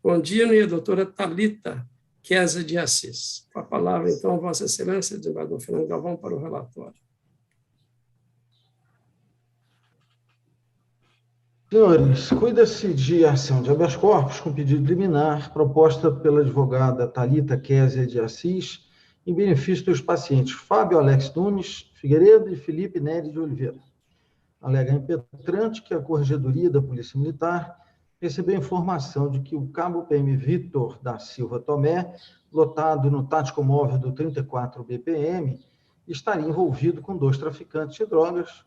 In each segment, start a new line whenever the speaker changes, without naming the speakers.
Contínuo, doutora Thalita Chiesa de Assis. Com a palavra, então, Vossa Excelência, desembargador Fernando Galvão, para o relatório.
Senhores, cuida-se de ação de habeas corpus com pedido liminar proposta pela advogada Thalita Chiesa de Assis em benefício dos pacientes Fábio Alex Nunes Figueiredo e Felipe Nery de Oliveira. Alega impetrante que a Corregedoria da Polícia Militar recebeu informação de que o cabo PM Vitor da Silva Tomé, lotado no tático móvel do 34 BPM, estaria envolvido com 2 traficantes de drogas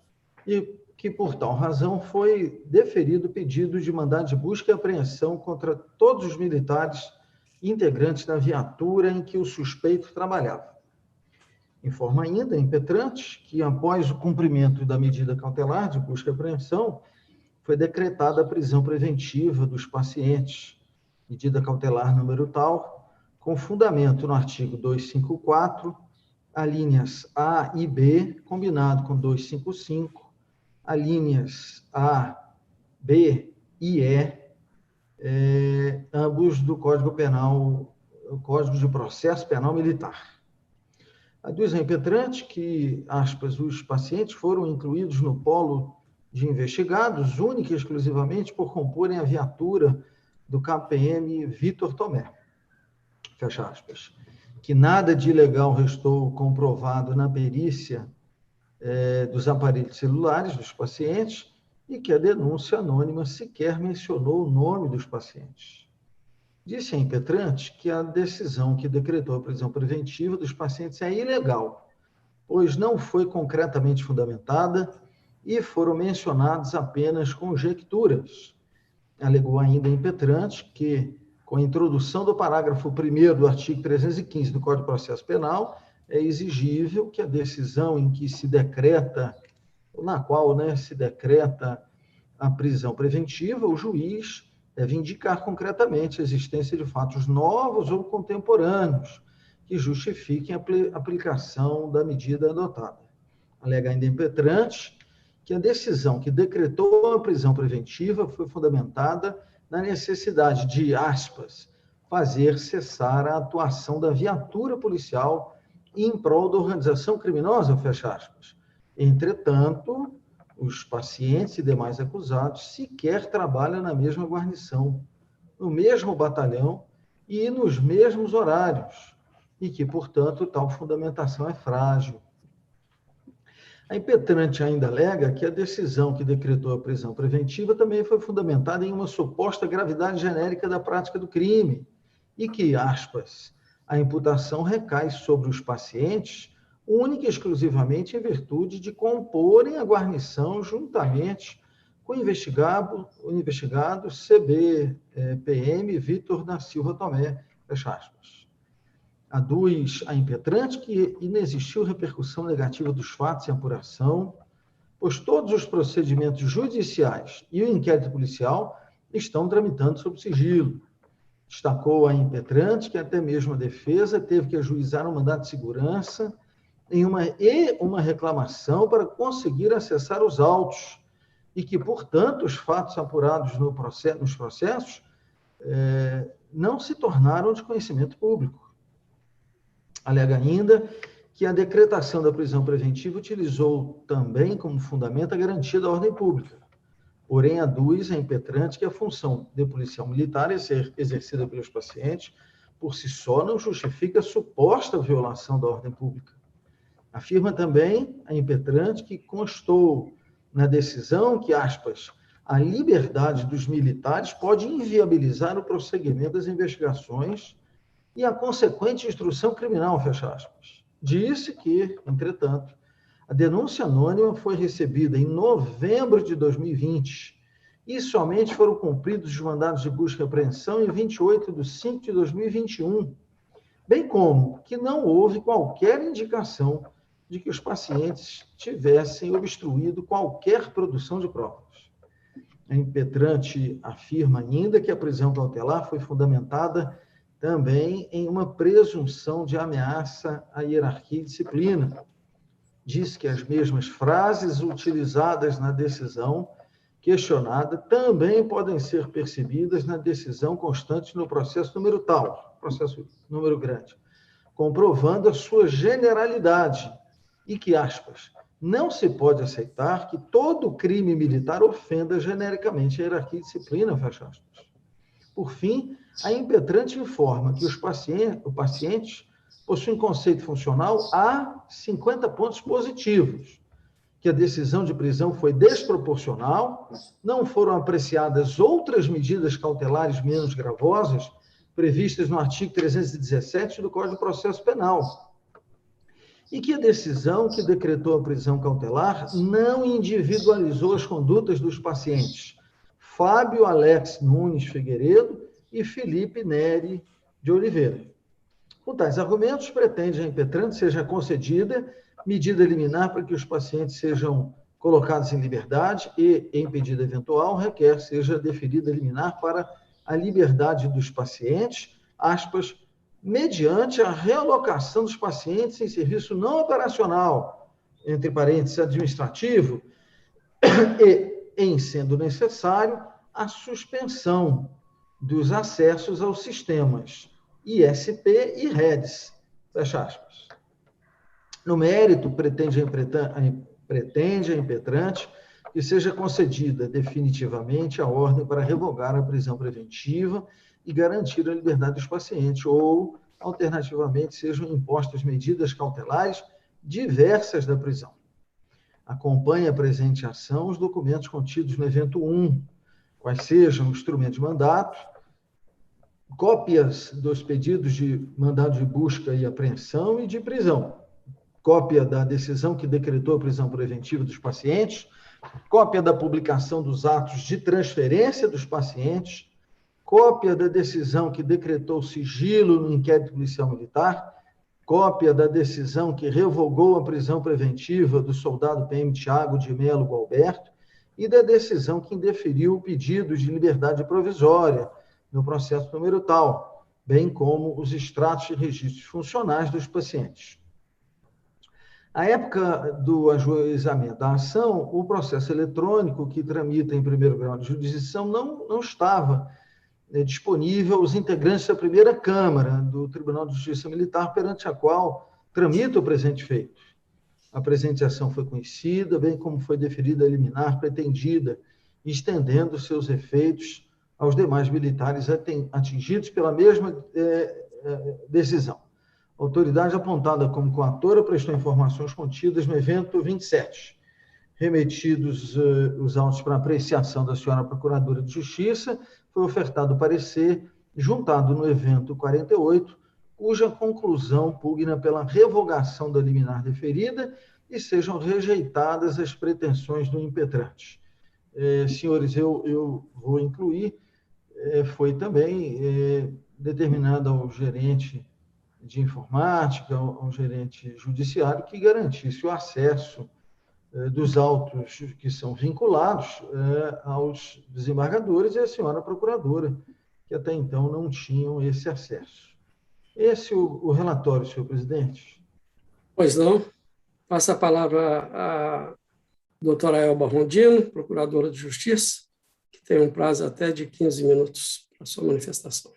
e que, por tal razão, foi deferido pedido de mandado de busca e apreensão contra todos os militares integrantes da viatura em que o suspeito trabalhava. Informa ainda, impetrante, que após o cumprimento da medida cautelar de busca e apreensão, foi decretada a prisão preventiva dos pacientes, medida cautelar número tal, com fundamento no artigo 254, alíneas A e B, combinado com 255, alíneas A, B e E, ambos do Código Penal, o Código de Processo Penal Militar. Aduz a impetrante que, aspas, os pacientes foram incluídos no polo de investigados, única e exclusivamente por comporem a viatura do KPM Vitor Tomé, fecha aspas, que nada de ilegal restou comprovado na perícia dos aparelhos celulares dos pacientes e que a denúncia anônima sequer mencionou o nome dos pacientes. Disse a impetrante que a decisão que decretou a prisão preventiva dos pacientes é ilegal, pois não foi concretamente fundamentada e foram mencionadas apenas conjecturas. Alegou ainda a impetrante que, com a introdução do parágrafo 1º do artigo 315 do Código de Processo Penal, é exigível que a decisão em que se decreta, na qual se decreta a prisão preventiva, o juiz deve indicar concretamente a existência de fatos novos ou contemporâneos que justifiquem a aplicação da medida adotada. Alega ainda impetrante que a decisão que decretou a prisão preventiva foi fundamentada na necessidade de, aspas, fazer cessar a atuação da viatura policial em prol da organização criminosa, fecha aspas. Entretanto, os pacientes e demais acusados sequer trabalham na mesma guarnição, no mesmo batalhão e nos mesmos horários, e que, portanto, tal fundamentação é frágil. A impetrante ainda alega que a decisão que decretou a prisão preventiva também foi fundamentada em uma suposta gravidade genérica da prática do crime, e que, aspas, a imputação recai sobre os pacientes única e exclusivamente em virtude de comporem a guarnição juntamente com o investigado CB-PM Vitor da Silva Tomé, fecha aspas. Aduz a impetrante que inexistiu repercussão negativa dos fatos em apuração, pois todos os procedimentos judiciais e o inquérito policial estão tramitando sob sigilo. Destacou a impetrante que até mesmo a defesa teve que ajuizar um mandado de segurança e uma reclamação para conseguir acessar os autos e que, portanto, os fatos apurados nos processos não se tornaram de conhecimento público. Alega ainda que a decretação da prisão preventiva utilizou também como fundamento a garantia da ordem pública. Porém, aduz a impetrante que a função de policial militar é ser exercida pelos pacientes, por si só não justifica a suposta violação da ordem pública. Afirma também a impetrante que constou na decisão que, aspas, a liberdade dos militares pode inviabilizar o prosseguimento das investigações e a consequente instrução criminal, fecha aspas. Disse que, entretanto, a denúncia anônima foi recebida em novembro de 2020 e somente foram cumpridos os mandados de busca e apreensão em 28/5/2021, bem como que não houve qualquer indicação de que os pacientes tivessem obstruído qualquer produção de provas. A impetrante afirma ainda que a prisão cautelar foi fundamentada também em uma presunção de ameaça à hierarquia e disciplina. Diz que as mesmas frases utilizadas na decisão questionada também podem ser percebidas na decisão constante no processo número tal, processo número grande, comprovando a sua generalidade e que, aspas, não se pode aceitar que todo crime militar ofenda genericamente a hierarquia e disciplina, fecha aspas. Por fim, a impetrante informa que os pacientes possuem conceito funcional a 50 pontos positivos, que a decisão de prisão foi desproporcional, não foram apreciadas outras medidas cautelares menos gravosas previstas no artigo 317 do Código de Processo Penal, e que a decisão que decretou a prisão cautelar não individualizou as condutas dos pacientes Fábio Alex Nunes Figueiredo e Felipe Neri de Oliveira. Com tais argumentos, pretende a impetrante seja concedida medida liminar para que os pacientes sejam colocados em liberdade e, em pedido eventual, requer seja deferida liminar para a liberdade dos pacientes, aspas, mediante a realocação dos pacientes em serviço não operacional, entre parênteses, administrativo, e, em sendo necessário, a suspensão dos acessos aos sistemas ISP e REDS, fecha aspas. No mérito, pretende a impetrante que seja concedida definitivamente a ordem para revogar a prisão preventiva e garantir a liberdade dos pacientes, ou, alternativamente, sejam impostas medidas cautelares diversas da prisão. Acompanhe a presente ação os documentos contidos no evento 1, quais sejam o instrumento de mandato, cópias dos pedidos de mandado de busca e apreensão e de prisão, cópia da decisão que decretou a prisão preventiva dos pacientes, cópia da publicação dos atos de transferência dos pacientes, cópia da decisão que decretou sigilo no inquérito policial militar, cópia da decisão que revogou a prisão preventiva do soldado PM Tiago de Melo Gualberto e da decisão que indeferiu o pedido de liberdade provisória no processo número tal, bem como os extratos de registros funcionais dos pacientes. À época do ajuizamento da ação, o processo eletrônico que tramita em primeiro grau de jurisdição não estava disponível aos integrantes da primeira Câmara do Tribunal de Justiça Militar, perante a qual tramita o presente feito. A presente ação foi conhecida, bem como foi deferida a liminar pretendida, estendendo seus efeitos aos demais militares atingidos pela mesma decisão. A autoridade apontada como coatora prestou informações contidas no evento 27. Remetidos os autos para apreciação da senhora Procuradora de Justiça, foi ofertado o parecer juntado no evento 48, cuja conclusão pugna pela revogação da liminar deferida e sejam rejeitadas as pretensões do impetrante. Senhores, eu vou incluir, foi também determinado ao gerente de informática, ao gerente judiciário, que garantisse o acesso dos autos que são vinculados aos desembargadores e à senhora procuradora, que até então não tinham esse acesso. Esse é o relatório, senhor presidente.
Pois não. Passa a palavra à doutora Elba Rondino, procuradora de Justiça, que tem um prazo até de 15 minutos para sua manifestação.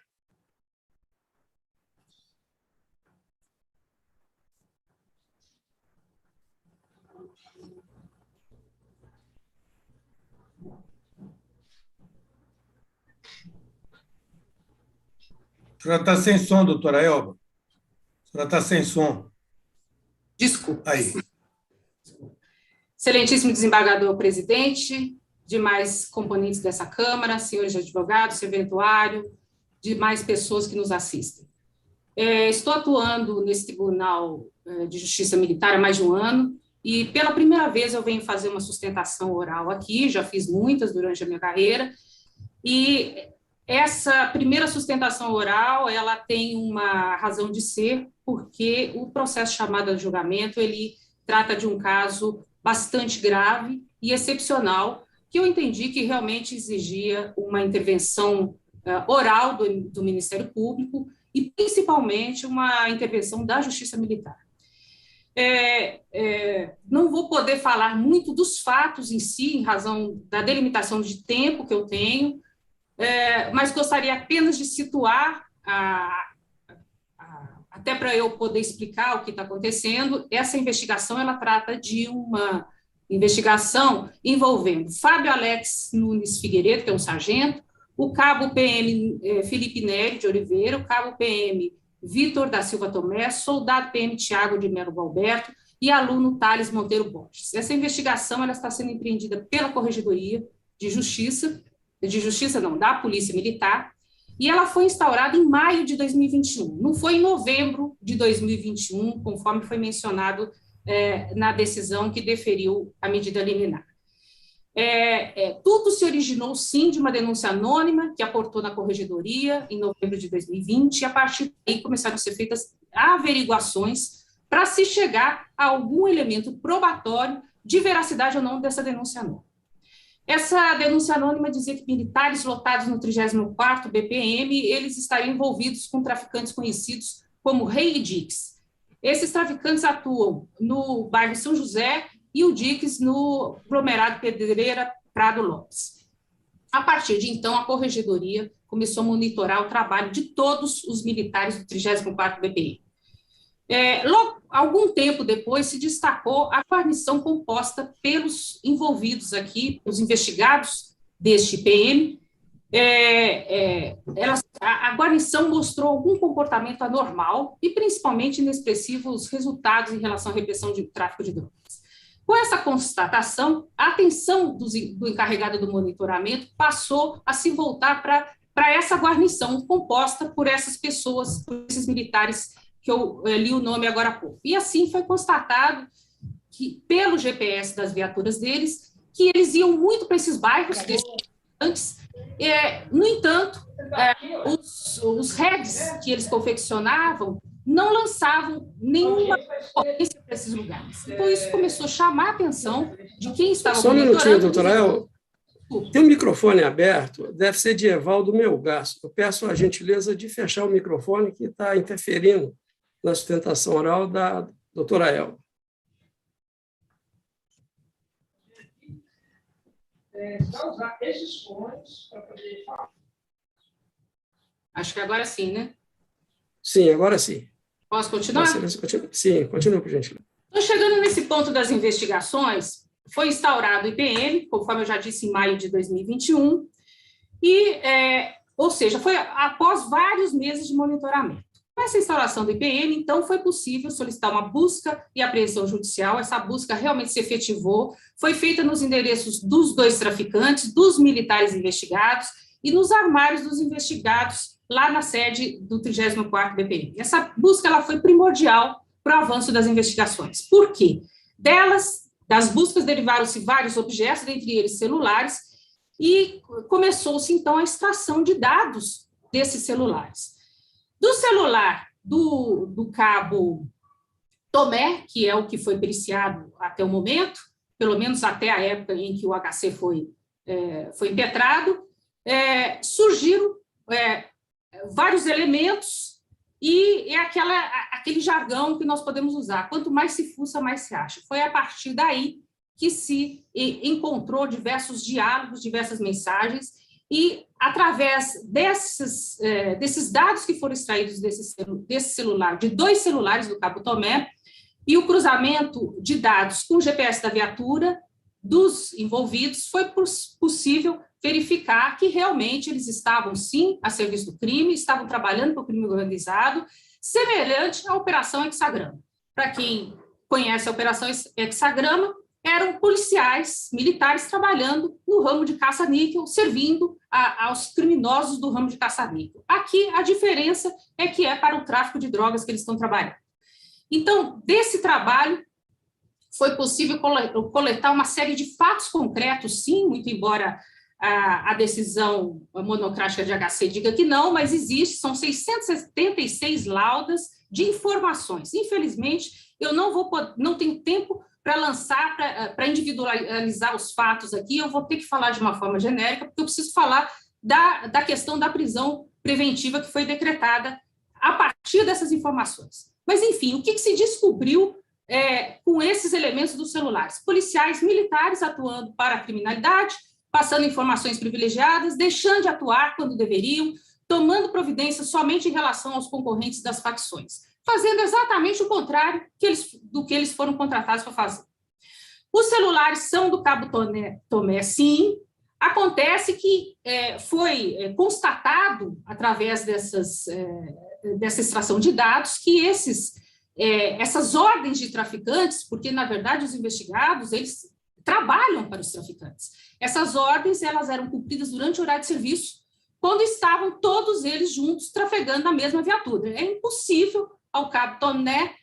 A senhora está sem som, doutora Elba. A senhora está sem som.
Desculpa.
Aí.
Excelentíssimo desembargador presidente, demais componentes dessa Câmara, senhores advogados, serventuário, demais pessoas que nos assistem. Estou atuando nesse Tribunal de Justiça Militar há mais de um ano e, pela primeira vez, eu venho fazer uma sustentação oral aqui, já fiz muitas durante a minha carreira, e essa primeira sustentação oral, ela tem uma razão de ser, porque o processo chamado de julgamento, ele trata de um caso bastante grave e excepcional, que eu entendi que realmente exigia uma intervenção oral do Ministério Público e, principalmente, uma intervenção da Justiça Militar. Não vou poder falar muito dos fatos em si, em razão da delimitação de tempo que eu tenho, mas gostaria apenas de situar, até para eu poder explicar o que está acontecendo. Essa investigação, ela trata de uma investigação envolvendo Fábio Alex Nunes Figueiredo, que é um sargento, o cabo PM Felipe Nery de Oliveira, o cabo PM Vitor da Silva Tomé, soldado PM Tiago de Melo Galberto e aluno Thales Monteiro Borges. Essa investigação ela está sendo empreendida pela Corregedoria de Justiça, da Polícia Militar, e ela foi instaurada em maio de 2021, não foi em novembro de 2021, conforme foi mencionado na decisão que deferiu a medida liminar. Tudo se originou, sim, de uma denúncia anônima que aportou na Corregedoria em novembro de 2020, e a partir daí começaram a ser feitas averiguações para se chegar a algum elemento probatório de veracidade ou não dessa denúncia anônima. Essa denúncia anônima dizia que militares lotados no 34º BPM, eles estariam envolvidos com traficantes conhecidos como Rei e Dix. Esses traficantes atuam no bairro São José e o Dix no aglomerado Pedreira Prado Lopes. A partir de então, a Corregedoria começou a monitorar o trabalho de todos os militares do 34º BPM. Algum tempo depois, se destacou a guarnição composta pelos envolvidos aqui, os investigados deste PM. A guarnição mostrou algum comportamento anormal e, principalmente, inexpressivos resultados em relação à repressão de tráfico de drogas. Com essa constatação, a atenção do encarregado do monitoramento passou a se voltar para essa guarnição composta por essas pessoas, por esses militares que eu li o nome agora há pouco. E assim foi constatado que, pelo GPS das viaturas deles, que eles iam muito para esses bairros antes. No entanto, os heads que eles confeccionavam não lançavam nenhuma potência para esses lugares. Então, isso começou a chamar a atenção de quem estava
monitorando. Só um minutinho, doutora El. Tem um microfone aberto, deve ser de Evaldo Melgaço. Eu peço a gentileza de fechar o microfone que está interferindo na sustentação oral da doutora Elba.
Só usar esses fones para poder falar. Acho que agora sim, né?
Sim, agora sim.
Posso continuar?
Sim, continua, por gentileza.
Então, chegando nesse ponto das investigações, foi instaurado o IPM, conforme eu já disse, em maio de 2021, ou seja, foi após vários meses de monitoramento. Com essa instauração do IPM, então, foi possível solicitar uma busca e apreensão judicial. Essa busca realmente se efetivou, foi feita nos endereços dos 2 traficantes, dos militares investigados e nos armários dos investigados lá na sede do 34º BPM. Essa busca ela foi primordial para o avanço das investigações. Por quê? Das buscas derivaram-se vários objetos, dentre eles celulares, e começou-se, então, a extração de dados desses celulares. Do celular do cabo Tomé, que é o que foi periciado até o momento, pelo menos até a época em que o HC foi impetrado, surgiram vários elementos e aquele jargão que nós podemos usar. Quanto mais se fuça, mais se acha. Foi a partir daí que se encontrou diversos diálogos, diversas mensagens, e através desses dados que foram extraídos desse celular, de 2 celulares do cabo Tomé, e o cruzamento de dados com o GPS da viatura dos envolvidos, foi possível verificar que realmente eles estavam, sim, a serviço do crime, estavam trabalhando para o crime organizado, semelhante à Operação Hexagrama. Para quem conhece a Operação Hexagrama, eram policiais militares trabalhando no ramo de caça-níquel, servindo aos criminosos do ramo de caça-níquel. Aqui, a diferença é que é para o tráfico de drogas que eles estão trabalhando. Então, desse trabalho, foi possível coletar uma série de fatos concretos, sim, muito embora a decisão monocrática de HC diga que não, mas são 676 laudas de informações. Infelizmente, eu não tenho tempo para lançar, para individualizar os fatos aqui, eu vou ter que falar de uma forma genérica, porque eu preciso falar da questão da prisão preventiva que foi decretada a partir dessas informações. Mas, enfim, o que se descobriu com esses elementos dos celulares. Policiais militares atuando para a criminalidade, passando informações privilegiadas, deixando de atuar quando deveriam, tomando providências somente em relação aos concorrentes das facções, fazendo exatamente o contrário do que eles foram contratados para fazer. Os celulares são do Cabo Tomé, sim. Acontece que foi constatado, através dessa extração de dados, que essas ordens de traficantes, porque, na verdade, os investigados, eles trabalham para os traficantes. Essas ordens, elas eram cumpridas durante o horário de serviço, quando estavam todos eles juntos trafegando na mesma viatura. É impossível ao Cabo Tomé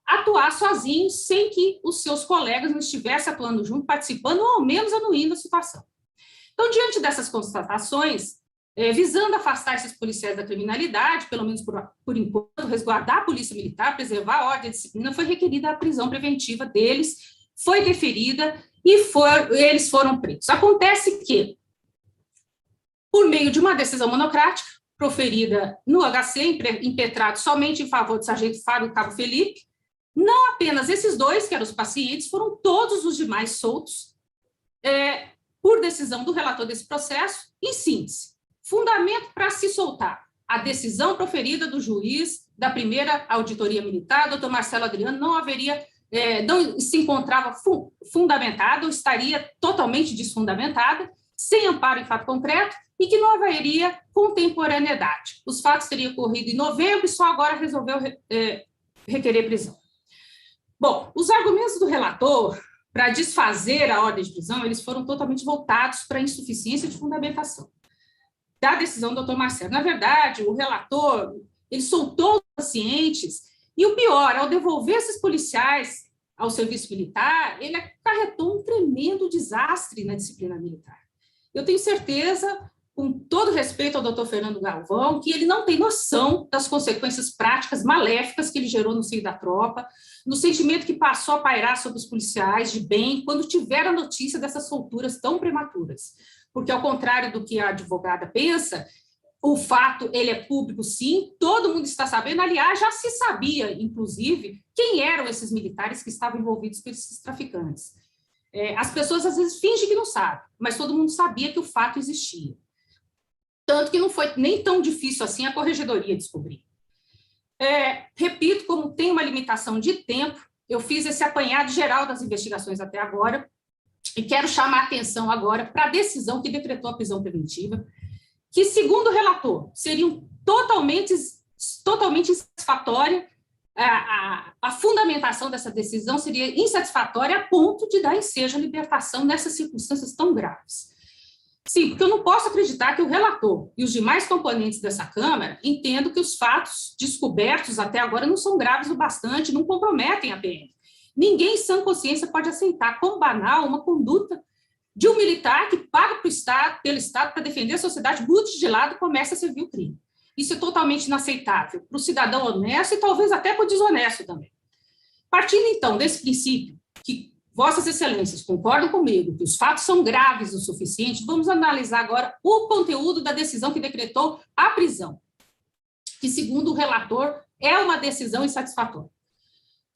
atuar sozinho, sem que os seus colegas não estivessem atuando junto, participando, ou ao menos anuindo a situação. Então, diante dessas constatações, visando afastar esses policiais da criminalidade, pelo menos por enquanto, resguardar a polícia militar, preservar a ordem e a disciplina, foi requerida a prisão preventiva deles, foi deferida e eles foram presos. Acontece que, por meio de uma decisão monocrática, proferida no HC, impetrado somente em favor do sargento Fábio Cabo Felipe, não apenas esses dois, que eram os pacientes, foram todos os demais soltos, por decisão do relator desse processo. Em síntese, fundamento para se soltar: a decisão proferida do juiz da primeira auditoria militar, doutor Marcelo Adriano, não se encontrava fundamentada, ou estaria totalmente desfundamentada, sem amparo em fato concreto, e que não haveria contemporaneidade. Os fatos teriam ocorrido em novembro e só agora resolveu requerer prisão. Bom, os argumentos do relator para desfazer a ordem de prisão, eles foram totalmente voltados para a insuficiência de fundamentação da decisão do doutor Marcelo. Na verdade, o relator, ele soltou os pacientes, e o pior, ao devolver esses policiais ao serviço militar, ele acarretou um tremendo desastre na disciplina militar. Eu tenho certeza, com todo respeito ao doutor Fernando Galvão, que ele não tem noção das consequências práticas maléficas que ele gerou no seio da tropa, no sentimento que passou a pairar sobre os policiais de bem quando tiveram a notícia dessas solturas tão prematuras. Porque, ao contrário do que a advogada pensa, o fato, ele é público, sim, todo mundo está sabendo. Aliás, já se sabia, inclusive, quem eram esses militares que estavam envolvidos com esses traficantes. As pessoas, às vezes, fingem que não sabem, mas todo mundo sabia que o fato existia. Tanto que não foi nem tão difícil assim a corregedoria descobrir. Repito, como tem uma limitação de tempo, eu fiz esse apanhado geral das investigações até agora e quero chamar a atenção agora para a decisão que decretou a prisão preventiva, que, segundo o relator, seria totalmente insatisfatória. A fundamentação dessa decisão seria insatisfatória a ponto de dar ensejo à libertação nessas circunstâncias tão graves. Sim, porque eu não posso acreditar que o relator e os demais componentes dessa Câmara entendam que os fatos descobertos até agora não são graves o bastante, não comprometem a PM. Ninguém em sã consciência pode aceitar como banal uma conduta de um militar que paga pelo Estado para defender a sociedade, bote de lado e comece a servir o crime. Isso é totalmente inaceitável para o cidadão honesto e talvez até para o desonesto também. Partindo, então, desse princípio, que Vossas Excelências concordam comigo que os fatos são graves o suficiente, vamos analisar agora o conteúdo da decisão que decretou a prisão, que, segundo o relator, é uma decisão insatisfatória.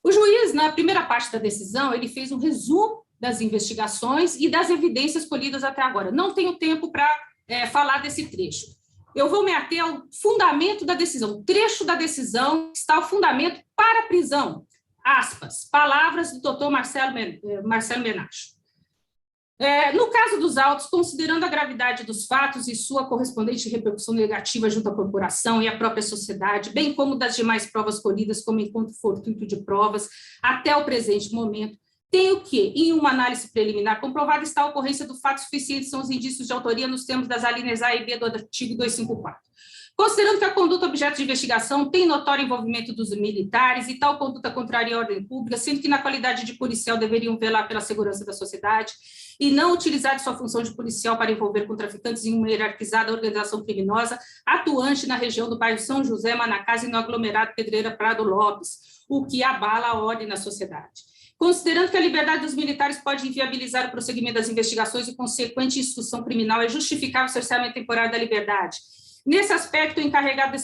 O juiz, na primeira parte da decisão, ele fez um resumo das investigações e das evidências colhidas até agora. Não tenho tempo para falar desse trecho. Eu vou me ater ao fundamento da decisão. O trecho da decisão está o fundamento para a prisão. Aspas, palavras do doutor Marcelo Menacho. No caso dos autos, considerando a gravidade dos fatos e sua correspondente repercussão negativa junto à corporação e à própria sociedade, bem como das demais provas colhidas como encontro fortuito de provas até o presente momento, tenho que, em uma análise preliminar comprovada, está a ocorrência do fato suficiente são os indícios de autoria nos termos das alíneas A e B do artigo 254. Considerando que a conduta objeto de investigação tem notório envolvimento dos militares e tal conduta contraria à ordem pública, sendo que na qualidade de policial deveriam velar pela segurança da sociedade e não utilizar de sua função de policial para envolver com traficantes em uma hierarquizada organização criminosa atuante na região do bairro São José, Manacás e no aglomerado Pedreira Prado Lopes, o que abala a ordem na sociedade. Considerando que a liberdade dos militares pode inviabilizar o prosseguimento das investigações e consequente instrução criminal, é justificável o cerceamento temporário da liberdade. Nesse aspecto, o encarregado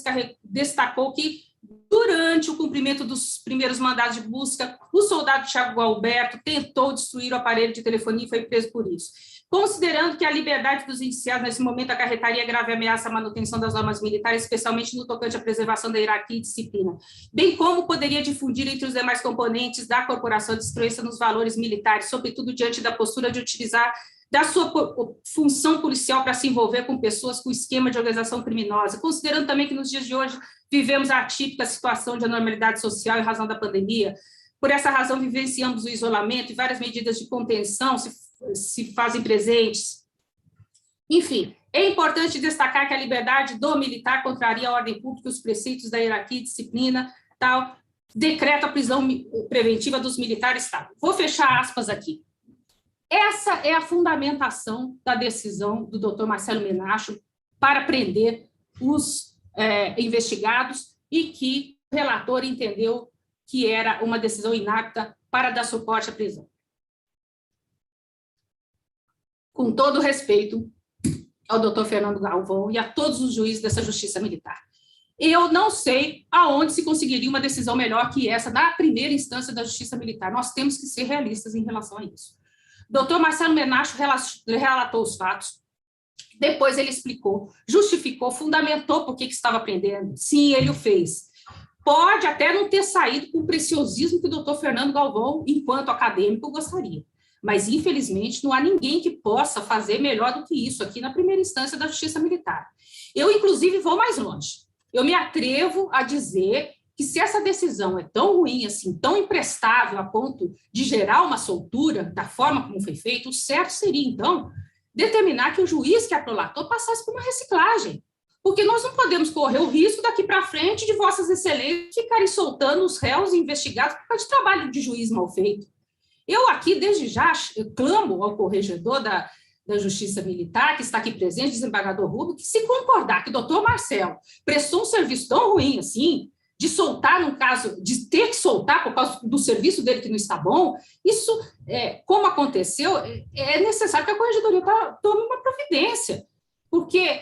destacou que Durante o cumprimento dos primeiros mandados de busca, o soldado Thiago Alberto tentou destruir o aparelho de telefonia e foi preso por isso. Considerando que a liberdade dos indiciados nesse momento acarretaria grave ameaça à manutenção das normas militares, especialmente no tocante à preservação da hierarquia e disciplina, bem como poderia difundir entre os demais componentes da corporação a destruição nos valores militares, sobretudo diante da postura de utilizar da sua função policial para se envolver com pessoas com esquema de organização criminosa, considerando também que nos dias de hoje vivemos a atípica situação de anormalidade social em razão da pandemia. Por essa razão, vivenciamos o isolamento e várias medidas de contenção se fazem presentes. Enfim, é importante destacar que a liberdade do militar contraria a ordem pública e os preceitos da hierarquia e disciplina, tal, decreta a prisão preventiva dos militares, tal. Vou fechar aspas aqui. Essa é a fundamentação da decisão do doutor Marcelo Menacho para prender os investigados e que o relator entendeu que era uma decisão inapta para dar suporte à prisão. Com todo respeito ao doutor Fernando Galvão e a todos os juízes dessa justiça militar. Eu não sei aonde se conseguiria uma decisão melhor que essa na primeira instância da justiça militar. Nós temos que ser realistas em relação a isso. O doutor Marcelo Menacho relatou os fatos, depois ele explicou, justificou, fundamentou por que estava prendendo. Sim, ele o fez. Pode até não ter saído com o preciosismo que o doutor Fernando Galvão, enquanto acadêmico, gostaria. Mas, infelizmente, não há ninguém que possa fazer melhor do que isso aqui na primeira instância da Justiça Militar. Eu, inclusive, vou mais longe. Eu me atrevo a dizer que se essa decisão é tão ruim, assim, tão imprestável a ponto de gerar uma soltura da forma como foi feito, o certo seria, então, determinar que o juiz que a prolatou passasse por uma reciclagem. Porque nós não podemos correr o risco daqui para frente de vossas excelências ficarem soltando os réus investigados por causa de trabalho de juiz mal feito. Eu aqui, desde já, clamo ao corregedor da Justiça Militar, que está aqui presente, desembargador Rubio, que se concordar que o doutor Marcelo prestou um serviço tão ruim assim, de soltar um caso, de ter que soltar por causa do serviço dele que não está bom, isso, como aconteceu, é necessário que a corregedoria tome uma providência, porque,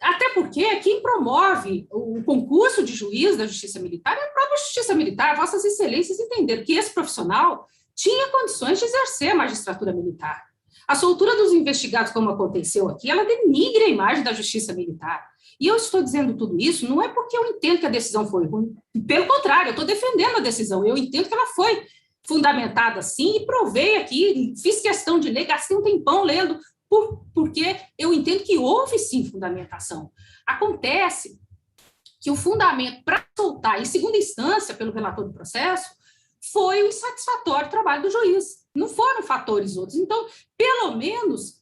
até porque quem promove o concurso de juiz da Justiça Militar é a própria Justiça Militar. Vossas excelências entenderam que esse profissional tinha condições de exercer a magistratura militar. A soltura dos investigados, como aconteceu aqui, ela denigra a imagem da Justiça Militar. E eu estou dizendo tudo isso não é porque eu entendo que a decisão foi ruim. Pelo contrário, eu estou defendendo a decisão. Eu entendo que ela foi fundamentada, sim, e provei aqui, fiz questão de ler, gastei um tempão lendo, porque eu entendo que houve, sim, fundamentação. Acontece que o fundamento para soltar, em segunda instância, pelo relator do processo, foi o insatisfatório trabalho do juiz. Não foram fatores outros. Então, pelo menos,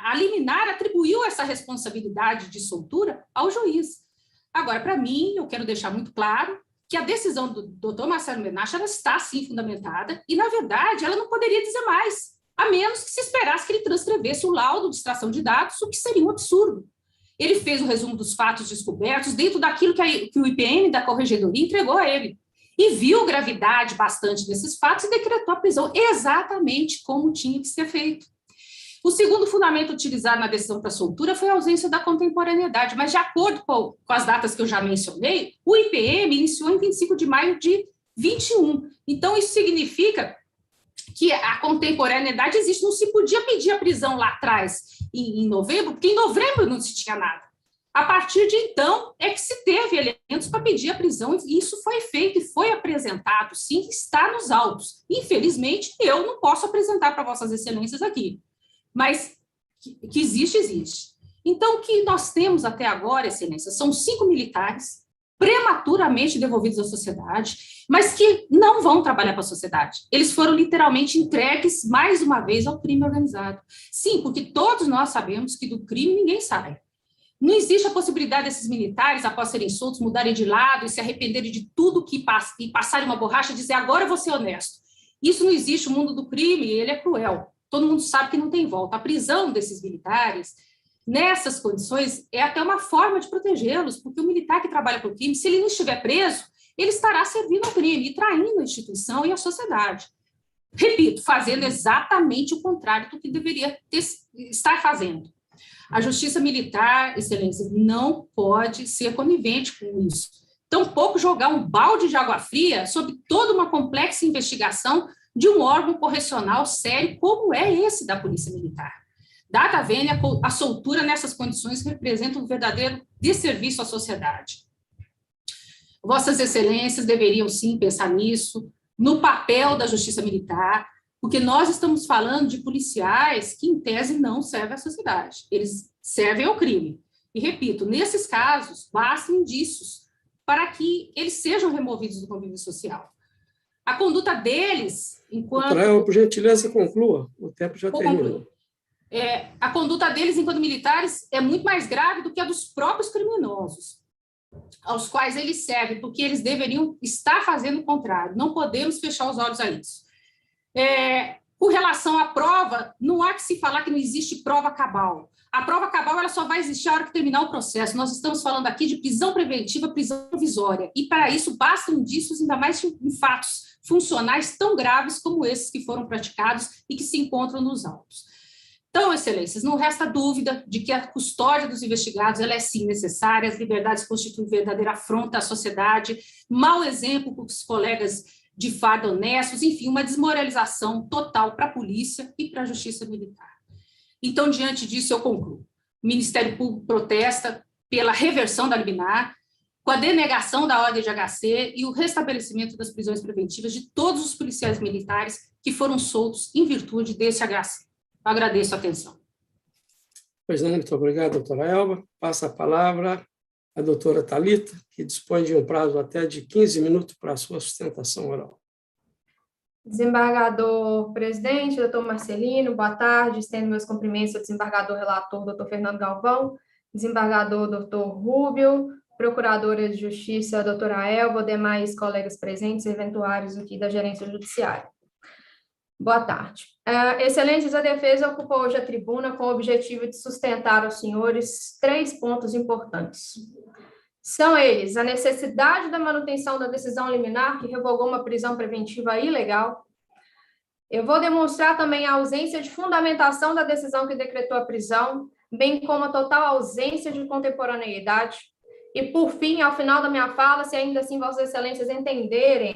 a liminar atribuiu essa responsabilidade de soltura ao juiz. Agora, para mim, eu quero deixar muito claro que a decisão do doutor Marcelo Menacho ela está, sim, fundamentada e, na verdade, ela não poderia dizer mais, a menos que se esperasse que ele transcrevesse o laudo de extração de dados, o que seria um absurdo. Ele fez o resumo dos fatos descobertos dentro daquilo que o IPM da Corregedoria entregou a ele, e viu gravidade bastante desses fatos e decretou a prisão exatamente como tinha que ser feito. O segundo fundamento utilizado na decisão para soltura foi a ausência da contemporaneidade, mas de acordo com as datas que eu já mencionei, o IPM iniciou em 25 de maio de 21. Então, isso significa que a contemporaneidade existe. Não se podia pedir a prisão lá atrás, em novembro, porque em novembro não se tinha nada. A partir de então, é que se teve elementos para pedir a prisão, e isso foi feito e foi apresentado, sim, está nos autos. Infelizmente, eu não posso apresentar para vossas excelências aqui, mas que existe, existe. Então, o que nós temos até agora, excelências, são 5 militares prematuramente devolvidos à sociedade, mas que não vão trabalhar para a sociedade. Eles foram literalmente entregues, mais uma vez, ao crime organizado. Sim, porque todos nós sabemos que do crime ninguém sai. Não existe a possibilidade desses militares, após serem soltos, mudarem de lado e se arrependerem de tudo e passarem uma borracha e dizer, agora eu vou ser honesto. Isso não existe, o mundo do crime, ele é cruel. Todo mundo sabe que não tem volta. A prisão desses militares, nessas condições, é até uma forma de protegê-los, porque o militar que trabalha por crime, se ele não estiver preso, ele estará servindo ao crime e traindo a instituição e a sociedade. Repito, fazendo exatamente o contrário do que deveria estar fazendo. A justiça militar, excelência, não pode ser conivente com isso. Tampouco jogar um balde de água fria sobre toda uma complexa investigação de um órgão correcional sério como é esse da Polícia Militar. Dada vênia, a soltura nessas condições representa um verdadeiro desserviço à sociedade. Vossas excelências deveriam, sim, pensar nisso, no papel da justiça militar, porque nós estamos falando de policiais que, em tese, não servem à sociedade. Eles servem ao crime. E, repito, nesses casos, bastam indícios para que eles sejam removidos do convívio social. A conduta deles, enquanto...
Doutora, por gentileza, conclua. O tempo já terminou.
A conduta deles, enquanto militares, é muito mais grave do que a dos próprios criminosos, aos quais eles servem, porque eles deveriam estar fazendo o contrário. Não podemos fechar os olhos a isso. Com relação à prova, não há que se falar que não existe prova cabal. A prova cabal ela só vai existir a hora que terminar o processo. Nós estamos falando aqui de prisão preventiva, prisão provisória, e para isso bastam indícios, ainda mais em fatos funcionais tão graves como esses que foram praticados e que se encontram nos autos. Então, excelências, não resta dúvida de que a custódia dos investigados ela é sim necessária, as liberdades constituem verdadeira afronta à sociedade, mau exemplo para os colegas de farda honestos, enfim, uma desmoralização total para a polícia e para a justiça militar. Então, diante disso, eu concluo. O Ministério Público protesta pela reversão da liminar, com a denegação da ordem de HC e o restabelecimento das prisões preventivas de todos os policiais militares que foram soltos em virtude desse HC. Eu agradeço a atenção.
Pois não, muito obrigado, doutora Elba. Passa a palavra à doutora Thalita, que dispõe de um prazo até de 15 minutos para a sua sustentação oral.
Desembargador presidente, doutor Marcelino, boa tarde. Estendo meus cumprimentos ao desembargador relator, doutor Fernando Galvão, desembargador doutor Rubio, procuradora de justiça, doutora Elba, demais colegas presentes e eventuários aqui da gerência judiciária. Boa tarde. Excelências, a defesa ocupou hoje a tribuna com o objetivo de sustentar aos senhores 3 pontos importantes. São eles: a necessidade da manutenção da decisão liminar que revogou uma prisão preventiva ilegal. Eu vou demonstrar também a ausência de fundamentação da decisão que decretou a prisão, bem como a total ausência de contemporaneidade. E, por fim, ao final da minha fala, se ainda assim Vossas Excelências entenderem,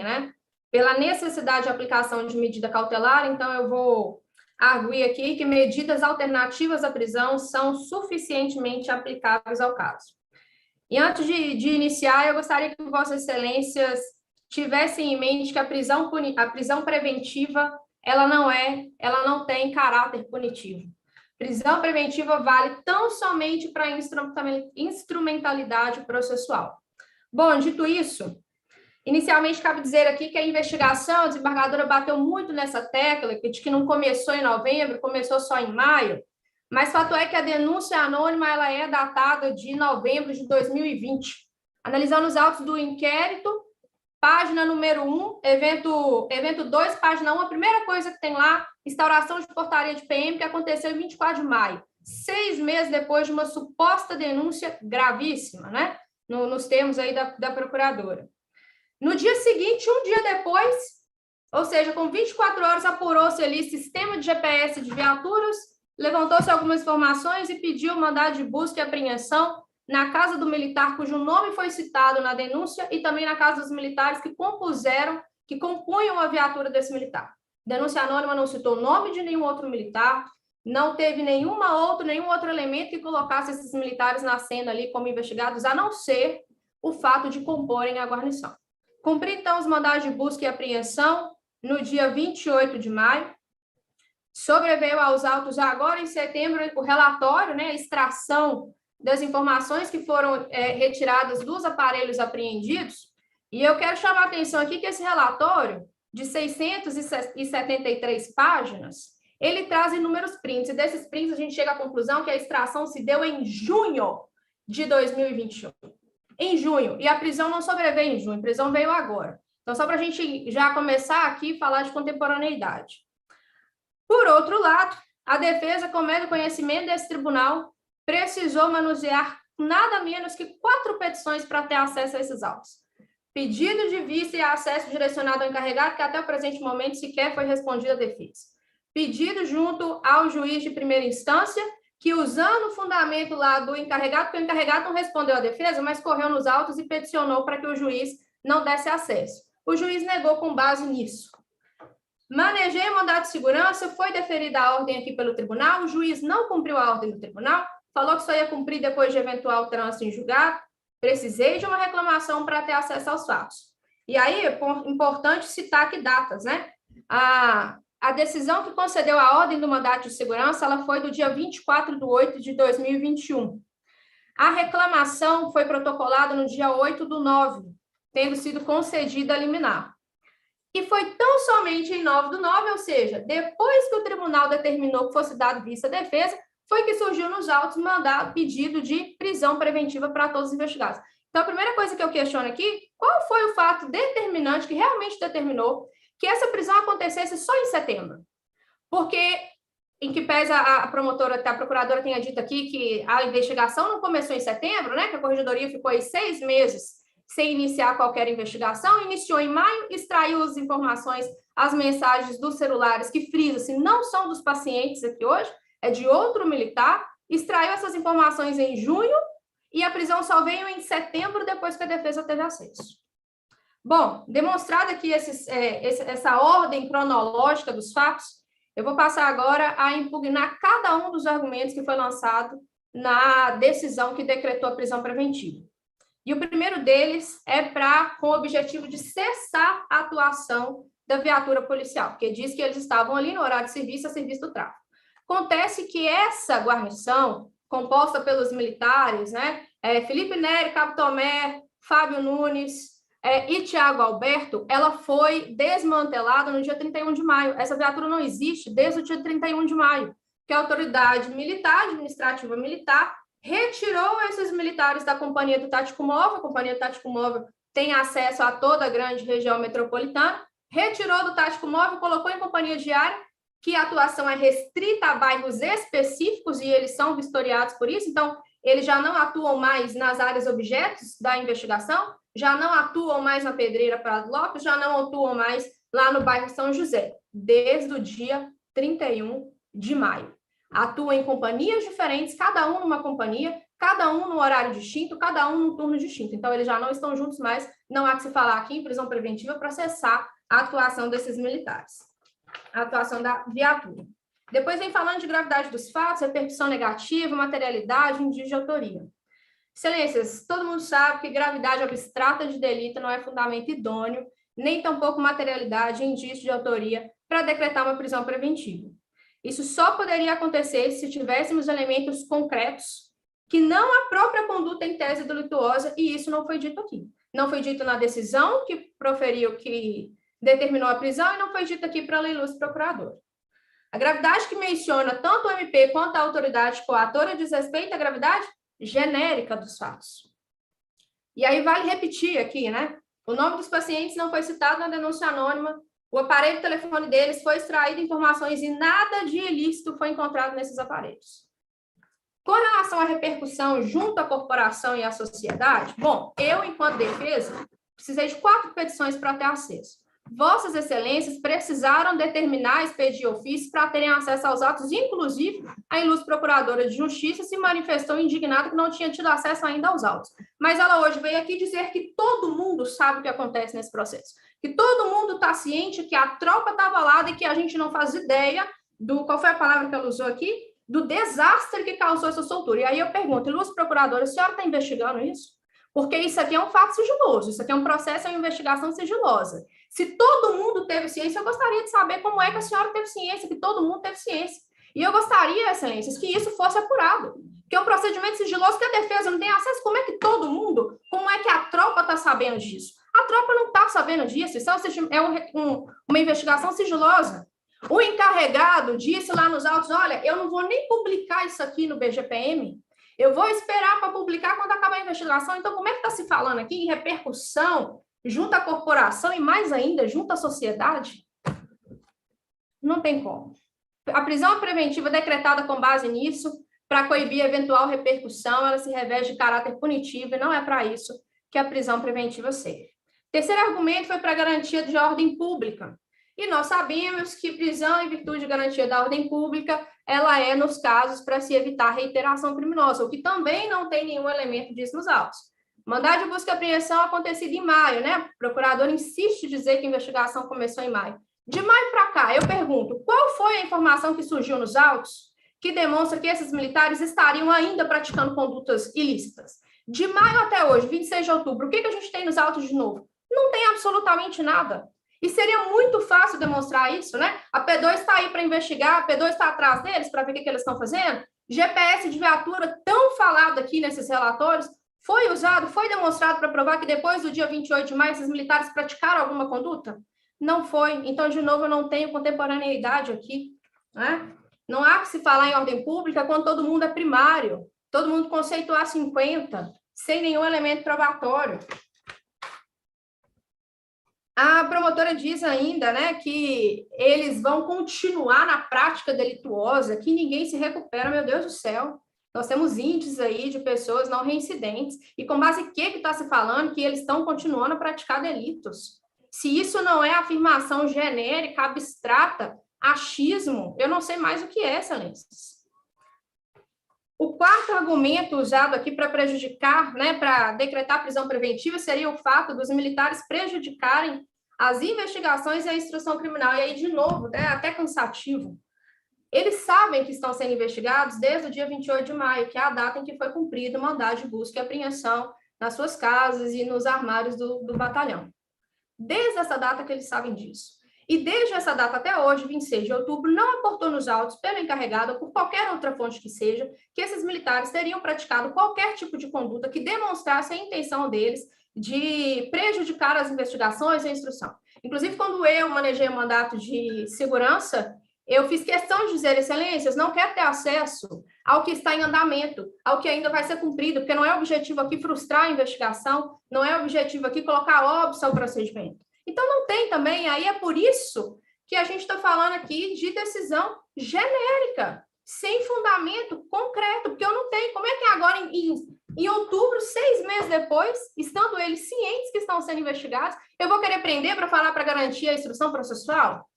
pela necessidade de aplicação de medida cautelar, então eu vou arguir aqui que medidas alternativas à prisão são suficientemente aplicáveis ao caso. E antes de iniciar, eu gostaria que Vossas Excelências tivessem em mente que a prisão preventiva, ela não tem caráter punitivo. Prisão preventiva vale tão somente para instrumentalidade processual. Bom, dito isso, inicialmente, cabe dizer aqui que a investigação, a desembargadora bateu muito nessa tecla, de que não começou em novembro, começou só em maio, mas fato é que a denúncia anônima ela é datada de novembro de 2020. Analisando os autos do inquérito, página número 1, evento 2, página 1, a primeira coisa que tem lá, instauração de portaria de PM, que aconteceu em 24 de maio, 6 meses depois de uma suposta denúncia gravíssima, nos termos aí da procuradora. No dia seguinte, um dia depois, ou seja, com 24 horas, apurou-se ali sistema de GPS de viaturas, levantou-se algumas informações e pediu mandado de busca e apreensão na casa do militar cujo nome foi citado na denúncia e também na casa dos militares que compunham a viatura desse militar. Denúncia anônima não citou o nome de nenhum outro militar, não teve nenhum outro elemento que colocasse esses militares na cena ali como investigados, a não ser o fato de comporem a guarnição. Cumpri, então, os mandados de busca e apreensão no dia 28 de maio. Sobreveio aos autos agora em setembro o relatório, a extração das informações que foram retiradas dos aparelhos apreendidos. E eu quero chamar a atenção aqui que esse relatório, de 673 páginas, ele traz inúmeros prints. E desses prints a gente chega à conclusão que a extração se deu em junho de 2021. Em junho, e a prisão não sobreveio em junho, a prisão veio agora. Então, só para a gente já começar aqui a falar de contemporaneidade. Por outro lado, a defesa, com medo do conhecimento desse tribunal, precisou manusear nada menos que 4 petições para ter acesso a esses autos. Pedido de vista e acesso direcionado ao encarregado, que até o presente momento sequer foi respondido à defesa. Pedido junto ao juiz de primeira instância, que, usando o fundamento lá do encarregado, porque o encarregado não respondeu à defesa, mas correu nos autos e peticionou para que o juiz não desse acesso. O juiz negou com base nisso. Manejei o mandado de segurança, foi deferida a ordem aqui pelo tribunal, o juiz não cumpriu a ordem do tribunal, falou que só ia cumprir depois de eventual trânsito em julgado, precisei de uma reclamação para ter acesso aos fatos. E aí, é importante citar aqui datas, né? A decisão que concedeu a ordem do mandato de segurança, ela foi do dia 24/8/2021. A reclamação foi protocolada no dia 8/9, tendo sido concedida a liminar. E foi tão somente em 9/9, ou seja, depois que o tribunal determinou que fosse dado vista à defesa, foi que surgiu nos autos mandado pedido de prisão preventiva para todos os investigados. Então, a primeira coisa que eu questiono aqui, qual foi o fato determinante que realmente determinou que essa prisão acontecesse só em setembro? Porque, em que pese a procuradora tenha dito aqui que a investigação não começou em setembro, né? Que a corregedoria ficou aí 6 meses sem iniciar qualquer investigação, iniciou em maio, extraiu as informações, as mensagens dos celulares, que frisa-se, não são dos pacientes aqui hoje, é de outro militar, extraiu essas informações em junho, e a prisão só veio em setembro, depois que a defesa teve acesso. Bom, demonstrada aqui essa ordem cronológica dos fatos, eu vou passar agora a impugnar cada um dos argumentos que foi lançado na decisão que decretou a prisão preventiva. E o primeiro deles é com o objetivo de cessar a atuação da viatura policial, porque diz que eles estavam ali no horário de serviço, a serviço do tráfico. Acontece que essa guarnição, composta pelos militares, né, Felipe Neri, Cabo Tomé, Fábio Nunes e Tiago Alberto, ela foi desmantelada no dia 31 de maio. Essa viatura não existe desde o dia 31 de maio, que a autoridade militar, administrativa militar, retirou esses militares da Companhia do Tático Móvel. A Companhia do Tático Móvel tem acesso a toda a grande região metropolitana, retirou do Tático Móvel, colocou em companhia diária, que a atuação é restrita a bairros específicos e eles são vistoriados por isso, então eles já não atuam mais nas áreas objetos da investigação, já não atuam mais na Pedreira Prado Lopes, já não atuam mais lá no bairro São José, desde o dia 31 de maio. Atuam em companhias diferentes, cada um numa companhia, cada um num horário distinto, cada um num turno distinto. Então, eles já não estão juntos mais, não há que se falar aqui em prisão preventiva para cessar a atuação desses militares, a atuação da viatura. Depois vem falando de gravidade dos fatos, repercussão negativa, materialidade, indício de autoria. Excelências, todo mundo sabe que gravidade abstrata de delito não é fundamento idôneo, nem tampouco materialidade e indício de autoria para decretar uma prisão preventiva. Isso só poderia acontecer se tivéssemos elementos concretos que não a própria conduta em tese delituosa, e isso não foi dito aqui. Não foi dito na decisão que proferiu, que determinou a prisão, e não foi dito aqui pela ilustre procuradora. A gravidade que menciona tanto o MP quanto a autoridade coatora diz respeito à gravidade genérica dos fatos. E aí vale repetir aqui, né? O nome dos pacientes não foi citado na denúncia anônima, o aparelho de telefone deles foi extraído informações e nada de ilícito foi encontrado nesses aparelhos. Com relação à repercussão junto à corporação e à sociedade, bom, eu, enquanto defesa, precisei de 4 petições para ter acesso. Vossas Excelências precisaram determinar, expedir ofício para terem acesso aos autos, inclusive a ilustre Procuradora de Justiça se manifestou indignada que não tinha tido acesso ainda aos autos. Mas ela hoje veio aqui dizer que todo mundo sabe o que acontece nesse processo, que todo mundo está ciente que a tropa estava lá e que a gente não faz ideia do, qual foi a palavra que ela usou aqui, do desastre que causou essa soltura. E aí eu pergunto, ilustre Procuradora, a senhora está investigando isso? Porque isso aqui é um fato sigiloso, isso aqui é um processo, é uma investigação sigilosa. Se todo mundo teve ciência, eu gostaria de saber como é que a senhora teve ciência, que todo mundo teve ciência. E eu gostaria, Excelências, que isso fosse apurado. Que é um procedimento sigiloso que a defesa não tem acesso. Como é que todo mundo, como é que a tropa está sabendo disso? A tropa não está sabendo disso, isso é uma investigação sigilosa. O encarregado disse lá nos autos, olha, eu não vou nem publicar isso aqui no BGPM, eu vou esperar para publicar quando acabar a investigação. Então, como é que está se falando aqui em repercussão junto à corporação e, mais ainda, junto à sociedade? Não tem como. A prisão preventiva decretada com base nisso, para coibir eventual repercussão, ela se reveste de caráter punitivo e não é para isso que a prisão preventiva serve. Terceiro argumento foi para a garantia de ordem pública. E nós sabemos que prisão em virtude de garantia da ordem pública, ela é nos casos para se evitar reiteração criminosa, o que também não tem nenhum elemento disso nos autos. Mandado de busca e apreensão acontecido em maio, né? O procurador insiste em dizer que a investigação começou em maio. De maio para cá, eu pergunto, qual foi a informação que surgiu nos autos que demonstra que esses militares estariam ainda praticando condutas ilícitas? De maio até hoje, 26 de outubro, o que a gente tem nos autos de novo? Não tem absolutamente nada. E seria muito fácil demonstrar isso, né? A P2 está aí para investigar, a P2 está atrás deles para ver o que eles estão fazendo. GPS de viatura, tão falado aqui nesses relatórios, foi usado, foi demonstrado para provar que depois do dia 28 de maio, esses militares praticaram alguma conduta? Não foi. Então, de novo, eu não tenho contemporaneidade aqui, né? Não há que se falar em ordem pública quando todo mundo é primário, todo mundo conceituar 50, sem nenhum elemento probatório. A promotora diz ainda, né, que eles vão continuar na prática delituosa, que ninguém se recupera, meu Deus do céu. Nós temos índices aí de pessoas não reincidentes, e com base em que está se falando que eles estão continuando a praticar delitos? Se isso não é afirmação genérica, abstrata, achismo, eu não sei mais o que é, excelências. O quarto argumento usado aqui para prejudicar, né, para decretar prisão preventiva, seria o fato dos militares prejudicarem as investigações e a instrução criminal. E aí, de novo, né, até cansativo. Eles sabem que estão sendo investigados desde o dia 28 de maio, que é a data em que foi cumprido o mandado de busca e apreensão nas suas casas e nos armários do batalhão. Desde essa data que eles sabem disso. E desde essa data até hoje, 26 de outubro, não aportou nos autos pelo encarregado ou por qualquer outra fonte que seja, que esses militares teriam praticado qualquer tipo de conduta que demonstrasse a intenção deles de prejudicar as investigações e a instrução. Inclusive, quando eu manejei o mandato de segurança, eu fiz questão de dizer, excelências, não quero ter acesso ao que está em andamento, ao que ainda vai ser cumprido, porque não é o objetivo aqui frustrar a investigação, não é o objetivo aqui colocar óbice ao procedimento. Então, não tem também, aí é por isso que a gente está falando aqui de decisão genérica, sem fundamento concreto, porque eu não tenho. Como é que agora, em outubro, 6 meses depois, estando eles cientes que estão sendo investigados, eu vou querer prender para falar para garantir a instrução processual?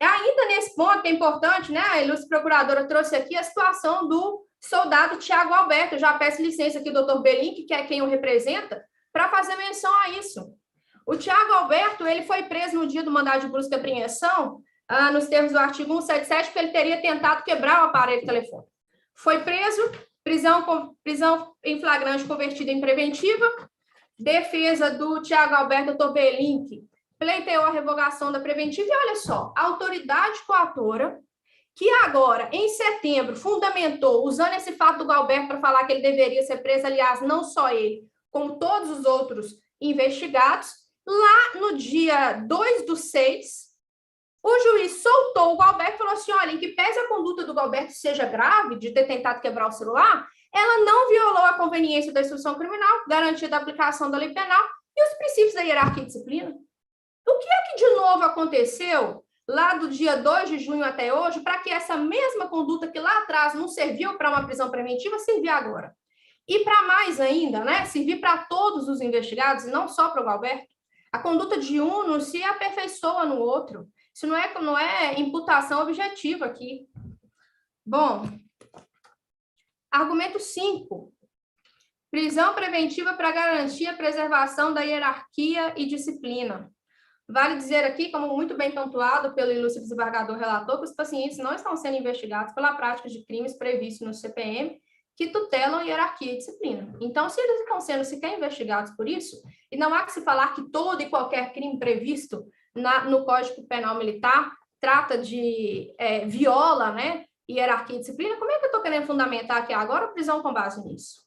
Ainda nesse ponto, é importante, né, a ilustre procuradora trouxe aqui a situação do soldado Tiago Alberto. Eu já peço licença aqui, doutor Belin, que é quem o representa, para fazer menção a isso. O Tiago Alberto, ele foi preso no dia do mandado de busca e apreensão, nos termos do artigo 177, porque ele teria tentado quebrar o aparelho telefônico. Foi preso, prisão em flagrante convertida em preventiva, defesa do Tiago Alberto, doutor Belin, pleiteou a revogação da preventiva, e olha só, a autoridade coatora, que agora, em setembro, fundamentou, usando esse fato do Galberto para falar que ele deveria ser preso, aliás, não só ele, como todos os outros investigados, lá no dia 2/6, o juiz soltou o Galberto e falou assim, olha, em que pese a conduta do Galberto seja grave, de ter tentado quebrar o celular, ela não violou a conveniência da instrução criminal, garantia da aplicação da lei penal e os princípios da hierarquia e disciplina. O que é que de novo aconteceu lá do dia 2 de junho até hoje para que essa mesma conduta que lá atrás não serviu para uma prisão preventiva servir agora? E para mais ainda, né, servir para todos os investigados e não só para o Galberto? A conduta de um não se aperfeiçoa no outro. Isso não é imputação objetiva aqui. Bom, argumento 5. Prisão preventiva para garantir a preservação da hierarquia e disciplina. Vale dizer aqui, como muito bem pontuado pelo ilustre desembargador relator, que os pacientes não estão sendo investigados pela prática de crimes previstos no CPM, que tutelam hierarquia e disciplina. Então, se eles estão sendo sequer investigados por isso, e não há que se falar que todo e qualquer crime previsto no Código Penal Militar trata de viola, né, hierarquia e disciplina, como é que eu estou querendo fundamentar aqui agora a prisão com base nisso?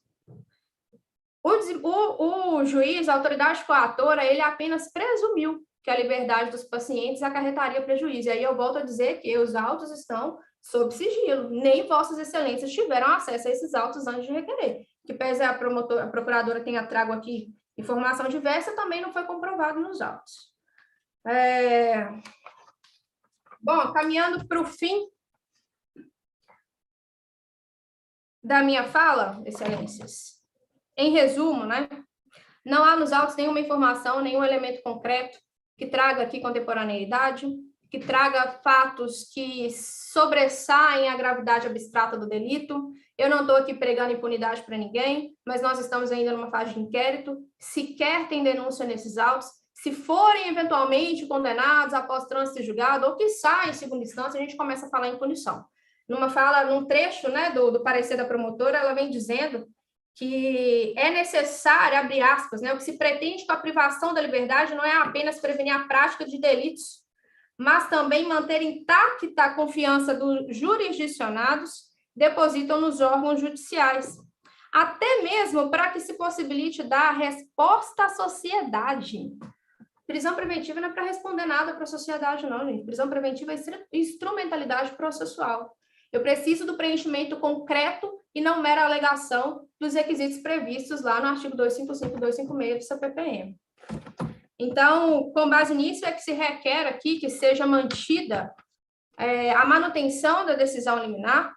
O juiz, a autoridade coatora, ele apenas presumiu que a liberdade dos pacientes acarretaria prejuízo. E aí eu volto a dizer que os autos estão sob sigilo. Nem vossas excelências tiveram acesso a esses autos antes de requerer. Que pese a procuradora tenha trago aqui informação diversa, também não foi comprovado nos autos. Bom, caminhando para o fim da minha fala, excelências, em resumo, né? Não há nos autos nenhuma informação, nenhum elemento concreto que traga aqui contemporaneidade, que traga fatos que sobressaem a gravidade abstrata do delito. Eu não estou aqui pregando impunidade para ninguém, mas nós estamos ainda numa fase de inquérito, sequer tem denúncia nesses autos. Se forem eventualmente condenados após trânsito e julgado, ou que saem em segunda instância, a gente começa a falar em punição. Num trecho, né, do parecer da promotora, ela vem dizendo que é necessário, abre aspas, né, o que se pretende com a privação da liberdade não é apenas prevenir a prática de delitos, mas também manter intacta a confiança dos jurisdicionados depositam nos órgãos judiciais, até mesmo para que se possibilite dar resposta à sociedade. Prisão preventiva não é para responder nada para a sociedade, não, gente. Prisão preventiva é instrumentalidade processual. Eu preciso do preenchimento concreto e não mera alegação dos requisitos previstos lá no artigo 255 e 256 do CPPM. Então, com base nisso, é que se requer aqui que seja mantida a manutenção da decisão liminar,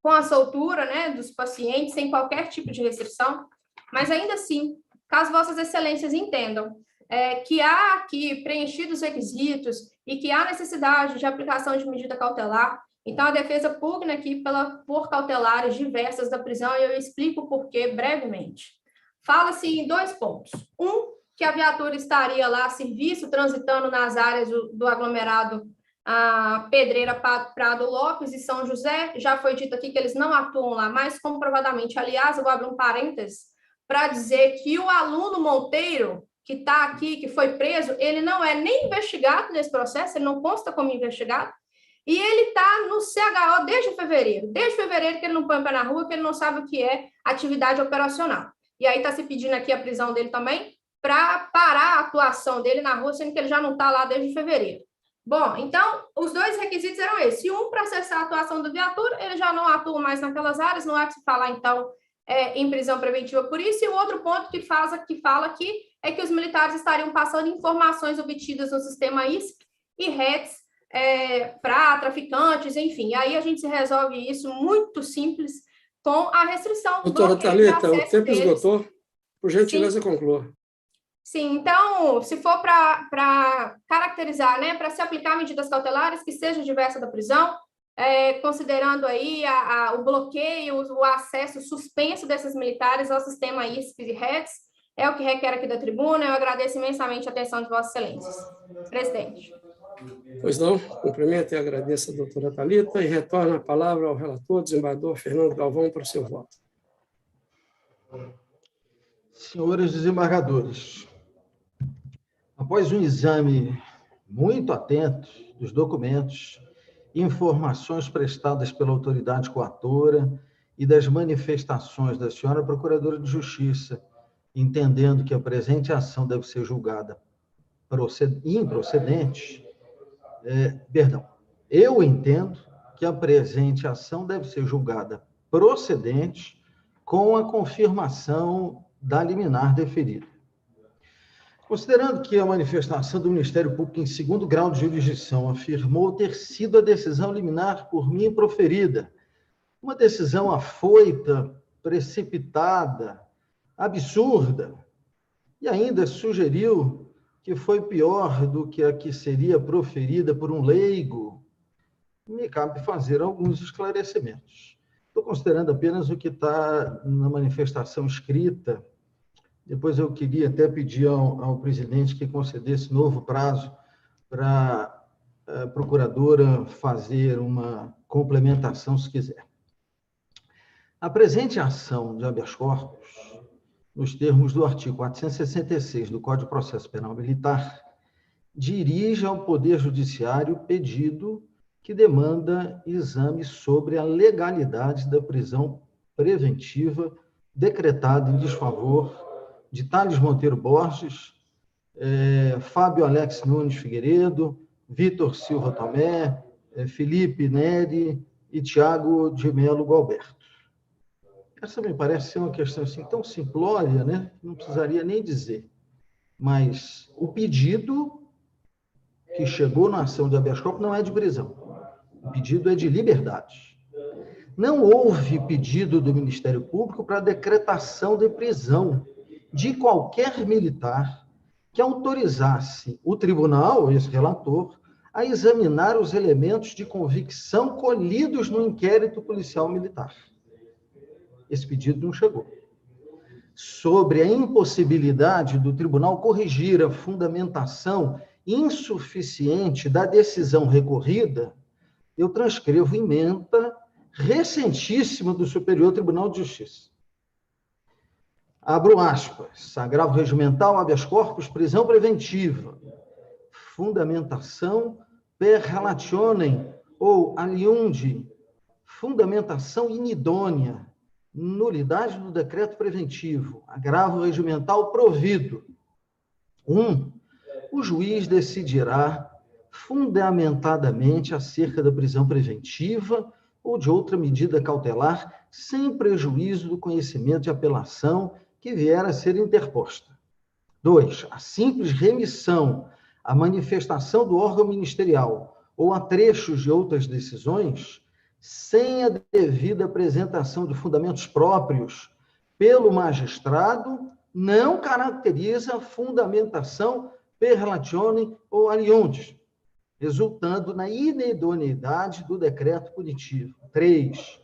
com a soltura, né, dos pacientes, sem qualquer tipo de restrição, mas ainda assim, caso Vossas Excelências entendam que há aqui preenchidos os requisitos e que há necessidade de aplicação de medida cautelar, então a defesa pugna aqui por cautelares diversas da prisão, e eu explico o porquê brevemente. Fala-se em 2 pontos. Que a viatura estaria lá a serviço, transitando nas áreas do aglomerado Pedreira, Prado Lopes e São José. Já foi dito aqui que eles não atuam lá mais, comprovadamente. Aliás, eu vou abrir um parênteses para dizer que o aluno Monteiro, que está aqui, que foi preso, ele não é nem investigado nesse processo, ele não consta como investigado, e ele está no CHO desde fevereiro que ele não põe o pé na rua, que ele não sabe o que é atividade operacional. E aí está se pedindo aqui a prisão dele também, para parar a atuação dele na rua, sendo que ele já não está lá desde fevereiro. Bom, então, os 2 requisitos eram esses. Para cessar a atuação do viatura, ele já não atua mais naquelas áreas, não é que se falar, então, em prisão preventiva por isso. E o outro ponto que fala aqui é que os militares estariam passando informações obtidas no sistema ISP e RETS para traficantes, enfim. E aí a gente resolve isso muito simples com a restrição.
Doutora Thalita, o tempo esgotou. Por gentileza, conclua.
Sim, então, se for para caracterizar, né, para se aplicar medidas cautelares que sejam diversas da prisão, considerando aí o bloqueio, o acesso suspenso desses militares ao sistema ISP e RETS, é o que requer aqui da tribuna. Eu agradeço imensamente a atenção de Vossas Excelências. Presidente.
Pois não, cumprimento e agradeço a doutora Thalita e retorno a palavra ao relator, desembargador Fernando Galvão, para o seu voto.
Senhores desembargadores, após um exame muito atento dos documentos e informações prestadas pela autoridade coatora e das manifestações da senhora Procuradora de Justiça, entendendo que a presente ação deve ser julgada improcedente, eu entendo que a presente ação deve ser julgada procedente com a confirmação da liminar deferida. Considerando que a manifestação do Ministério Público em 2º grau de jurisdição afirmou ter sido a decisão liminar por mim proferida, uma decisão afoita, precipitada, absurda, e ainda sugeriu que foi pior do que a que seria proferida por um leigo, me cabe fazer alguns esclarecimentos. Estou considerando apenas o que está na manifestação escrita. Depois eu queria até pedir ao presidente que concedesse novo prazo para a procuradora fazer uma complementação, se quiser. A presente ação de habeas corpus, nos termos do artigo 466 do Código de Processo Penal Militar, dirige ao Poder Judiciário pedido que demanda exame sobre a legalidade da prisão preventiva decretada em desfavor de Thales Monteiro Borges, Fábio Alex Nunes Figueiredo, Vitor Silva Tomé, Felipe Neri e Tiago de Melo Gualberto. Essa me parece ser uma questão assim, tão simplória, né? Não precisaria nem dizer. Mas o pedido que chegou na ação de habeas corpus não é de prisão. O pedido é de liberdade. Não houve pedido do Ministério Público para decretação de prisão de qualquer militar que autorizasse o tribunal, esse relator, a examinar os elementos de convicção colhidos no inquérito policial militar. Esse pedido não chegou. Sobre a impossibilidade do tribunal corrigir a fundamentação insuficiente da decisão recorrida, eu transcrevo ementa recentíssima do Superior Tribunal de Justiça. Abro aspas, agravo regimental, habeas corpus, prisão preventiva, fundamentação per relationem ou aliundi, fundamentação inidônea, nulidade do decreto preventivo, agravo regimental provido. 1. O juiz decidirá fundamentadamente acerca da prisão preventiva ou de outra medida cautelar, sem prejuízo do conhecimento de apelação que vier a ser interposta. 2. A simples remissão à manifestação do órgão ministerial ou a trechos de outras decisões, sem a devida apresentação de fundamentos próprios pelo magistrado, não caracteriza fundamentação per relationem ou aliundi, resultando na inidoneidade do decreto punitivo. 3.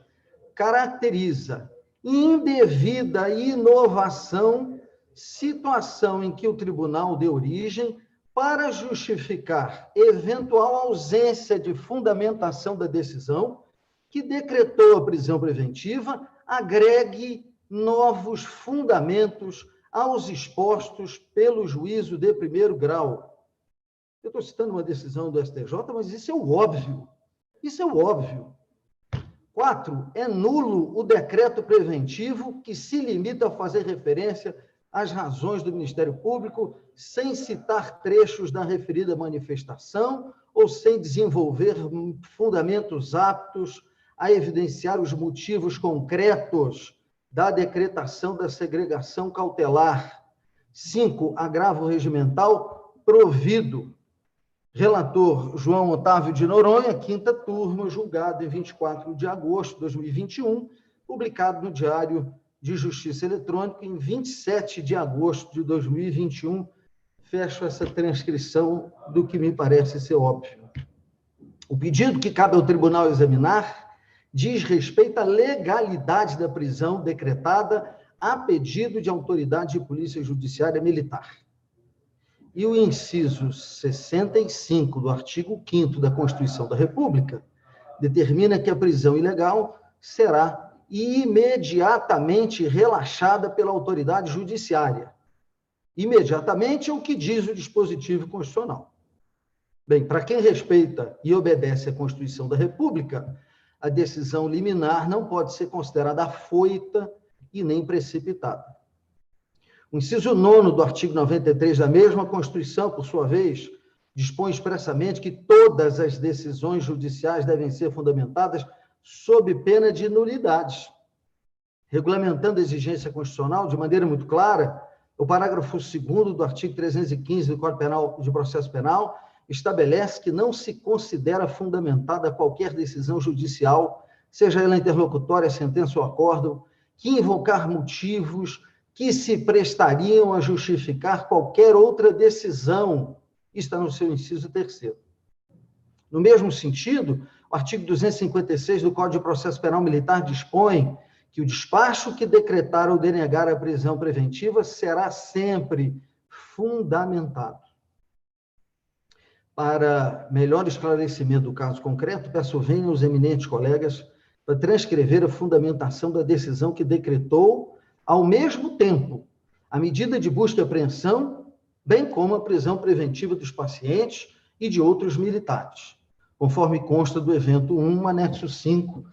Caracteriza indevida inovação, situação em que o tribunal dê origem para justificar eventual ausência de fundamentação da decisão que decretou a prisão preventiva, agregue novos fundamentos aos expostos pelo juízo de primeiro grau. Eu estou citando uma decisão do STJ, mas isso é o óbvio. Isso é o óbvio. 4. É nulo o decreto preventivo que se limita a fazer referência às razões do Ministério Público sem citar trechos da referida manifestação ou sem desenvolver fundamentos aptos a evidenciar os motivos concretos da decretação da segregação cautelar. 5. Agravo regimental provido. Relator João Otávio de Noronha, 5ª turma, julgado em 24 de agosto de 2021, publicado no Diário de Justiça Eletrônico em 27 de agosto de 2021. Fecho essa transcrição do que me parece ser óbvio. O pedido que cabe ao tribunal examinar diz respeito à legalidade da prisão decretada a pedido de autoridade de polícia judiciária militar. E o inciso 65 do artigo 5º da Constituição da República determina que a prisão ilegal será imediatamente relaxada pela autoridade judiciária. Imediatamente é o que diz o dispositivo constitucional. Bem, para quem respeita e obedece à Constituição da República, a decisão liminar não pode ser considerada afoita e nem precipitada. O inciso 9º do artigo 93 da mesma Constituição, por sua vez, dispõe expressamente que todas as decisões judiciais devem ser fundamentadas sob pena de nulidade. Regulamentando a exigência constitucional de maneira muito clara, o parágrafo 2º do artigo 315 do Código Penal de Processo Penal estabelece que não se considera fundamentada qualquer decisão judicial, seja ela interlocutória, sentença ou acórdão, que invocar motivos que se prestariam a justificar qualquer outra decisão. Está no seu inciso 3º. No mesmo sentido, o artigo 256 do Código de Processo Penal Militar dispõe que o despacho que decretar ou denegar a prisão preventiva será sempre fundamentado. Para melhor esclarecimento do caso concreto, peço venham os eminentes colegas para transcrever a fundamentação da decisão que decretou, ao mesmo tempo, a medida de busca e apreensão, bem como a prisão preventiva dos pacientes e de outros militares, conforme consta do evento 1, anexo 5.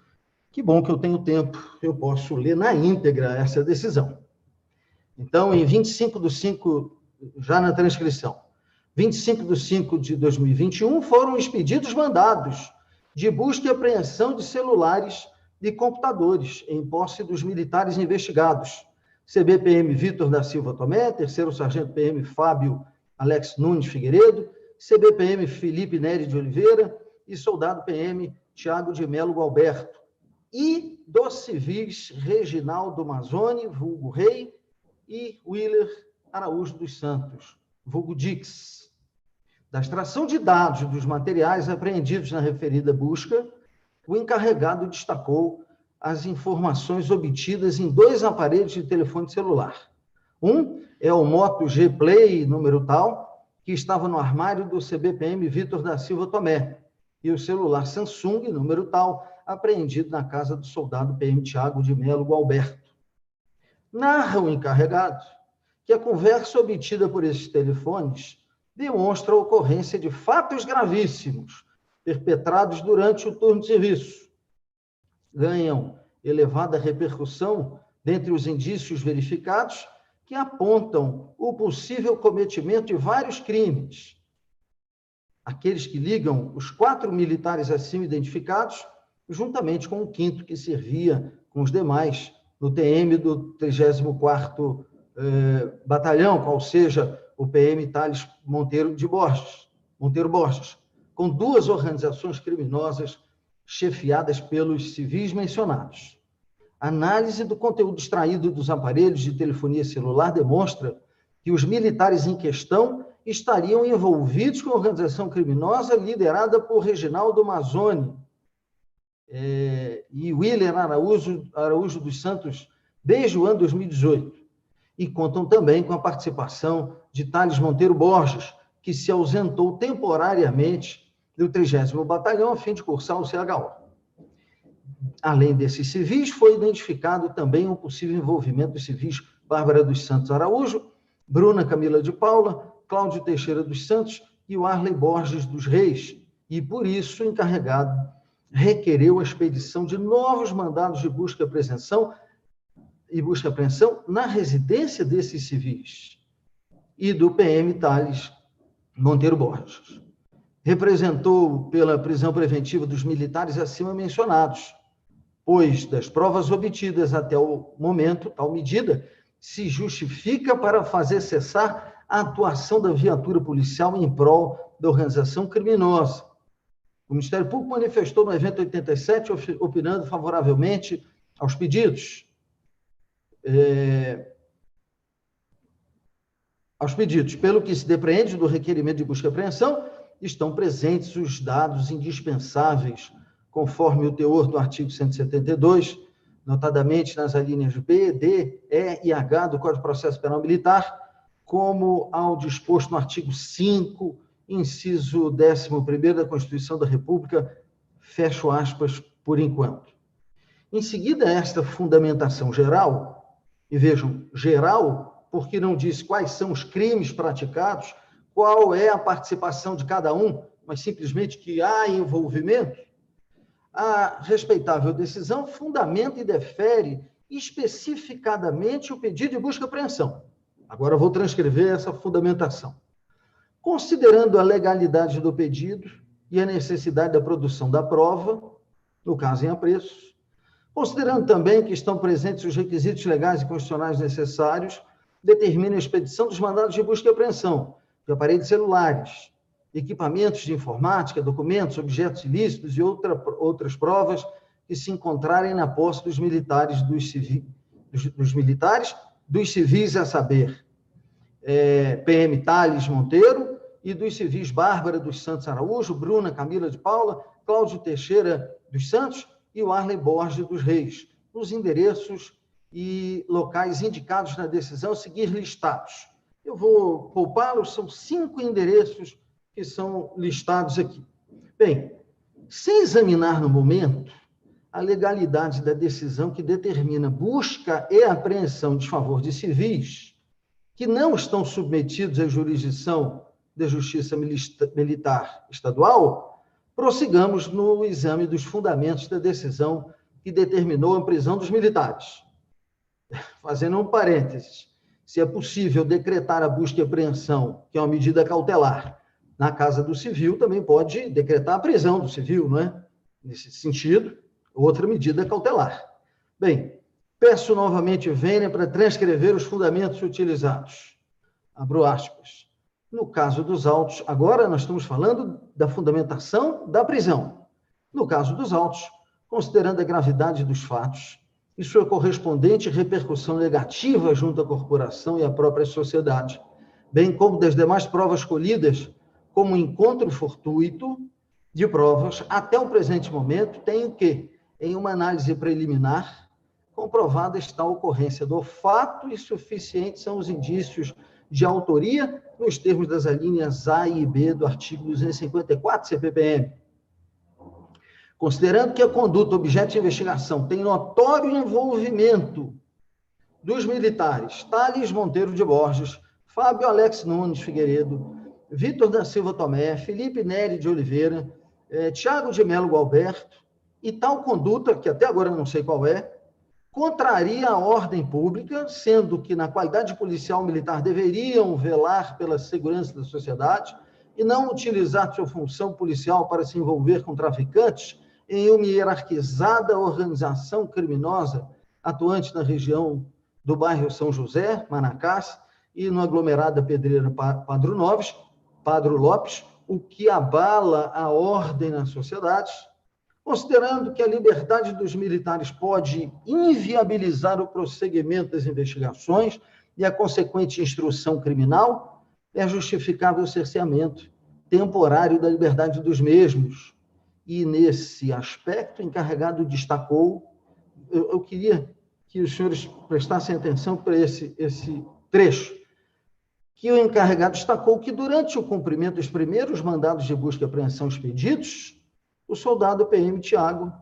Que bom que eu tenho tempo, eu posso ler na íntegra essa decisão. Então, em 25/5, já na transcrição, 25/5 de 2021, foram expedidos mandados de busca e apreensão de celulares e computadores em posse dos militares investigados. CBPM Vitor da Silva Tomé, 3º Sargento PM Fábio Alex Nunes Figueiredo, CBPM Felipe Nery de Oliveira e Soldado PM Tiago de Melo Gualberto. E dos civis Reginaldo Mazzoni, vulgo Rei, e Willer Araújo dos Santos. vulgo Dix. Da extração de dados dos materiais apreendidos na referida busca, o encarregado destacou as informações obtidas em 2 aparelhos de telefone celular. Um é o Moto G Play, número tal, que estava no armário do CBPM Vitor da Silva Tomé, e o celular Samsung, número tal, apreendido na casa do soldado PM Tiago de Melo Gualberto. Narra o encarregado que a conversa obtida por esses telefones demonstra a ocorrência de fatos gravíssimos perpetrados durante o turno de serviço. Ganham elevada repercussão dentre os indícios verificados que apontam o possível cometimento de vários crimes. Aqueles que ligam os 4 militares acima identificados, juntamente com o 5º que servia com os demais no TM do 34º Batalhão, qual seja o PM Thales Monteiro Borges, com 2 organizações criminosas chefiadas pelos civis mencionados. A análise do conteúdo extraído dos aparelhos de telefonia celular demonstra que os militares em questão estariam envolvidos com a organização criminosa liderada por Reginaldo Mazzoni e William Araújo dos Santos desde o ano 2018, e contam também com a participação de Thales Monteiro Borges, que se ausentou temporariamente do 30º Batalhão a fim de cursar o CHO. Além desses civis, foi identificado também um possível envolvimento dos civis Bárbara dos Santos Araújo, Bruna Camila de Paula, Cláudio Teixeira dos Santos e o Arley Borges dos Reis, e por isso o encarregado requereu a expedição de novos mandados de busca e apreensão na residência desses civis e do PM Thales Monteiro Borges. Representou pela prisão preventiva dos militares acima mencionados, pois das provas obtidas até o momento, tal medida se justifica para fazer cessar a atuação da viatura policial em prol da organização criminosa. O Ministério Público manifestou no evento 87, opinando favoravelmente aos pedidos. Pelo que se depreende do requerimento de busca e apreensão, estão presentes os dados indispensáveis, conforme o teor do artigo 172, notadamente nas alíneas B, D, E e H do Código de Processo Penal Militar, como ao disposto no artigo 5, inciso 11º da Constituição da República, fecho aspas, por enquanto. Em seguida, esta fundamentação geral, e vejam, geral, porque não diz quais são os crimes praticados, qual é a participação de cada um, mas simplesmente que há envolvimento, a respeitável decisão fundamenta e defere especificadamente o pedido de busca e apreensão. Agora eu vou transcrever essa fundamentação. Considerando a legalidade do pedido e a necessidade da produção da prova, no caso em apreços, considerando também que estão presentes os requisitos legais e constitucionais necessários, determina a expedição dos mandados de busca e apreensão de aparelhos celulares, equipamentos de informática, documentos, objetos ilícitos e outras provas que se encontrarem na posse dos militares, dos civis, a saber, PM Thales Monteiro e dos civis Bárbara dos Santos Araújo, Bruna Camila de Paula, Cláudio Teixeira dos Santos e o Arley Borges dos Reis, nos endereços e locais indicados na decisão a seguir listados. Eu vou poupá-los, são 5 endereços que são listados aqui. Bem, sem examinar no momento a legalidade da decisão que determina busca e apreensão em desfavor de civis que não estão submetidos à jurisdição da Justiça Militar Estadual, prossigamos no exame dos fundamentos da decisão que determinou a prisão dos militares. Fazendo um parênteses, se é possível decretar a busca e apreensão, que é uma medida cautelar, na casa do civil, também pode decretar a prisão do civil, não é? Nesse sentido, outra medida cautelar. Bem, peço novamente vênia para transcrever os fundamentos utilizados. Abro aspas. No caso dos autos, agora nós estamos falando da fundamentação da prisão. No caso dos autos, considerando a gravidade dos fatos e sua correspondente repercussão negativa junto à corporação e à própria sociedade, bem como das demais provas colhidas como encontro fortuito de provas, até o presente momento, tenho que, em uma análise preliminar, comprovada está a ocorrência do fato e suficientes são os indícios de autoria nos termos das alíneas A e B do artigo 254 CPPM. Considerando que a conduta objeto de investigação tem notório envolvimento dos militares Thales Monteiro de Borges, Fábio Alex Nunes Figueiredo, Vitor da Silva Tomé, Felipe Nery de Oliveira, Tiago de Melo Gualberto, e tal conduta, que até agora eu não sei qual é, contraria a ordem pública, sendo que, na qualidade policial militar, deveriam velar pela segurança da sociedade e não utilizar sua função policial para se envolver com traficantes em uma hierarquizada organização criminosa atuante na região do bairro São José, Manacás, e no aglomerado da Pedreira Padro Lopes, o que abala a ordem na sociedade, considerando que a liberdade dos militares pode inviabilizar o prosseguimento das investigações e a consequente instrução criminal, é justificável o cerceamento temporário da liberdade dos mesmos. E, nesse aspecto, o encarregado destacou, eu queria que os senhores prestassem atenção para esse trecho, que o encarregado destacou que, durante o cumprimento dos primeiros mandados de busca e apreensão expedidos, o soldado PM Tiago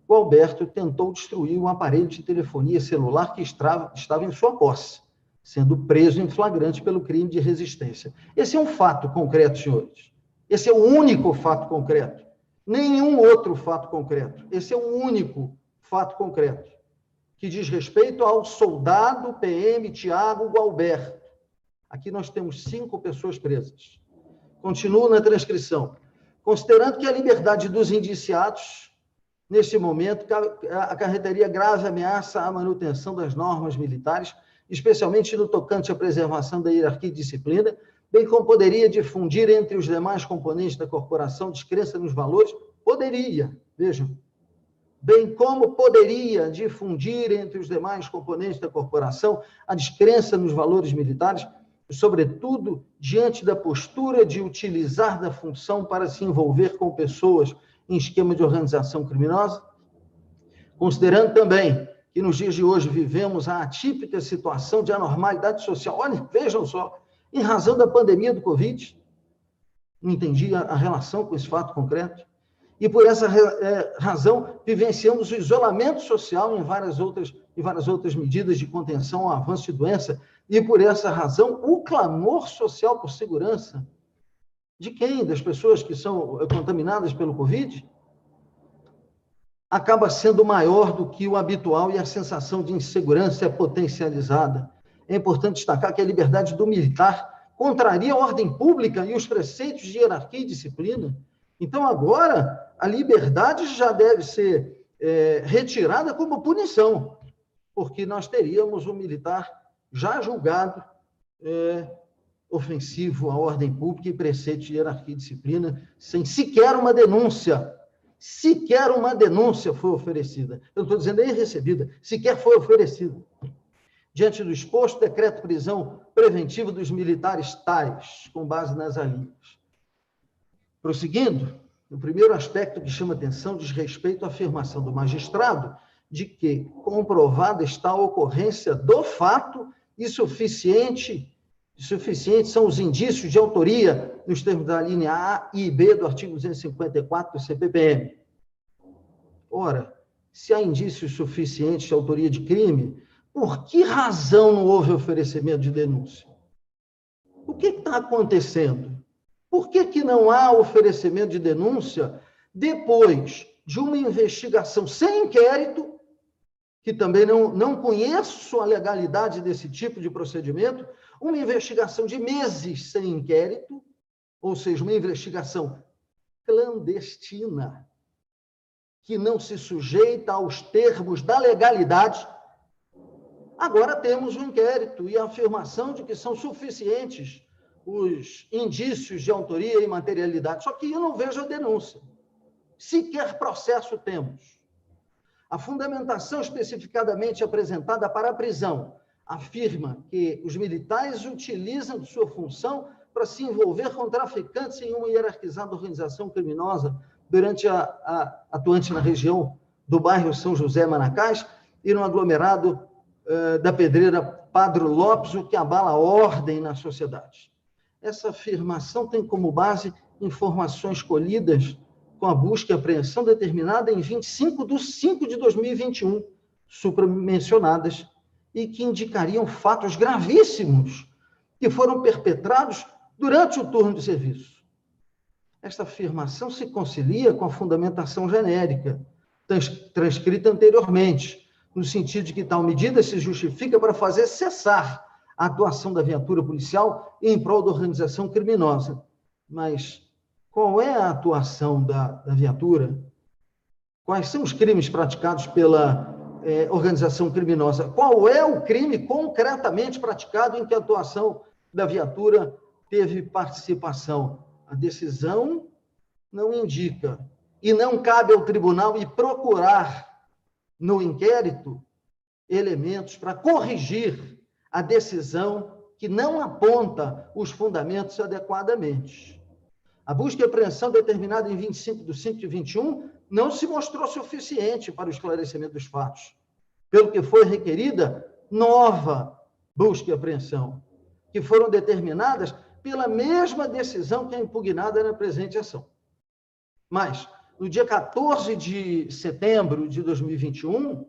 Gualberto tentou destruir um aparelho de telefonia celular que estava em sua posse, sendo preso em flagrante pelo crime de resistência. Esse é um fato concreto, senhores. Esse é o único fato concreto. Nenhum outro fato concreto. Esse é o único fato concreto que diz respeito ao soldado PM Tiago Gualberto. Aqui nós temos 5 pessoas presas. Continuo na transcrição. Considerando que a liberdade dos indiciados, neste momento, acarretaria grave ameaça à manutenção das normas militares, especialmente no tocante à preservação da hierarquia e disciplina, bem como poderia difundir entre os demais componentes da corporação descrença nos valores, bem como poderia difundir entre os demais componentes da corporação a descrença nos valores militares, sobretudo diante da postura de utilizar da função para se envolver com pessoas em esquema de organização criminosa, considerando também que nos dias de hoje vivemos a atípica situação de anormalidade social. Olha, vejam só, em razão da pandemia do Covid, não entendi a relação com esse fato concreto, e por essa razão vivenciamos o isolamento social em várias outras medidas de contenção ao avanço de doença, e por essa razão o clamor social por segurança de quem? Das pessoas que são contaminadas pelo Covid? Acaba sendo maior do que o habitual e a sensação de insegurança é potencializada. É importante destacar que a liberdade do militar contraria a ordem pública e os preceitos de hierarquia e disciplina. Então, agora, a liberdade já deve ser retirada como punição, porque nós teríamos um militar já julgado ofensivo à ordem pública e preceitos de hierarquia e disciplina, sem sequer uma denúncia. Sequer uma denúncia foi oferecida. Eu não estou dizendo nem recebida, sequer foi oferecida. Diante do exposto, decreto de prisão preventiva dos militares tais, com base nas alíneas. Prosseguindo, o primeiro aspecto que chama atenção diz respeito à afirmação do magistrado de que comprovada está a ocorrência do fato e suficientes são os indícios de autoria nos termos da linha A e B do artigo 254 do CPPM. Ora, se há indícios suficientes de autoria de crime, por que razão não houve oferecimento de denúncia? O que está acontecendo? Por que não há oferecimento de denúncia depois de uma investigação sem inquérito, que também não conheço a legalidade desse tipo de procedimento, uma investigação de meses sem inquérito, ou seja, uma investigação clandestina, que não se sujeita aos termos da legalidade. Agora temos um inquérito e a afirmação de que são suficientes os indícios de autoria e materialidade. Só que eu não vejo a denúncia. Sequer processo temos. A fundamentação especificadamente apresentada para a prisão, afirma que os militares utilizam de sua função para se envolver com traficantes em uma hierarquizada organização criminosa durante atuante na região do bairro São José Manacás e no aglomerado da Pedreira Padre Lopes, o que abala a ordem na sociedade. Essa afirmação tem como base informações colhidas com a busca e apreensão determinada em 25/5/2021, supramencionadas, e que indicariam fatos gravíssimos que foram perpetrados durante o turno de serviço. Esta afirmação se concilia com a fundamentação genérica, transcrita anteriormente, no sentido de que tal medida se justifica para fazer cessar a atuação da viatura policial em prol da organização criminosa. Mas qual é a atuação da viatura? Quais são os crimes praticados pela organização criminosa? Qual é o crime concretamente praticado em que a atuação da viatura teve participação? A decisão não indica, e não cabe ao tribunal ir procurar no inquérito elementos para corrigir a decisão que não aponta os fundamentos adequadamente. A busca e apreensão determinada em 25/5/21 não se mostrou suficiente para o esclarecimento dos fatos, pelo que foi requerida nova busca e apreensão, que foram determinadas pela mesma decisão que é impugnada na presente ação. Mas, no dia 14 de setembro de 2021,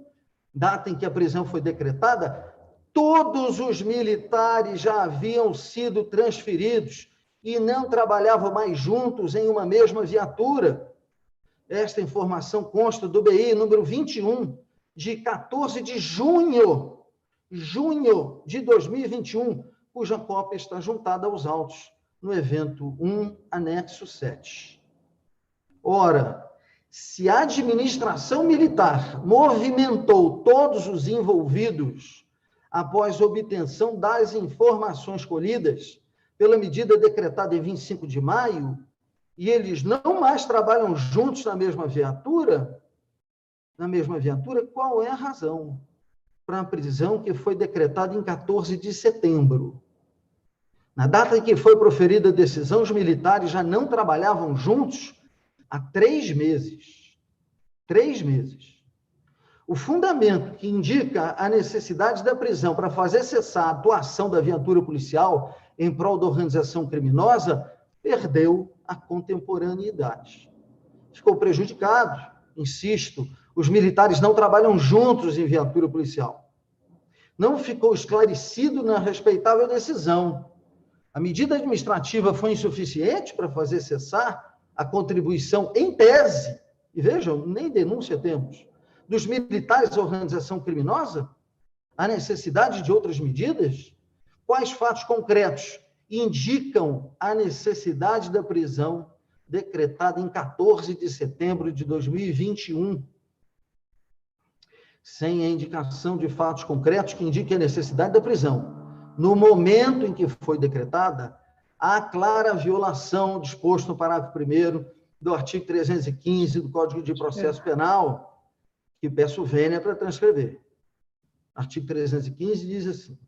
data em que a prisão foi decretada, todos os militares já haviam sido transferidos e não trabalhavam mais juntos em uma mesma viatura. Esta informação consta do BI número 21, de 14 de junho de 2021, cuja cópia está juntada aos autos no evento 1, anexo 7. Ora, se a administração militar movimentou todos os envolvidos após obtenção das informações colhidas pela medida decretada em 25 de maio, e eles não mais trabalham juntos na mesma viatura, qual é a razão para a prisão que foi decretada em 14 de setembro? Na data em que foi proferida a decisão, os militares já não trabalhavam juntos há 3 meses. 3 meses. O fundamento que indica a necessidade da prisão para fazer cessar a atuação da viatura policial em prol da organização criminosa perdeu a contemporaneidade. Ficou prejudicado, insisto, os militares não trabalham juntos em viatura policial. Não ficou esclarecido na respeitável decisão. A medida administrativa foi insuficiente para fazer cessar a contribuição em tese, e vejam, nem denúncia temos, dos militares à organização criminosa? A necessidade de outras medidas? Quais fatos concretos indicam a necessidade da prisão decretada em 14 de setembro de 2021? Sem a indicação de fatos concretos que indiquem a necessidade da prisão, no momento em que foi decretada, há clara violação disposto no parágrafo 1º do artigo 315 do Código de Processo Penal, que peço vênia para transcrever. Artigo 315 diz assim: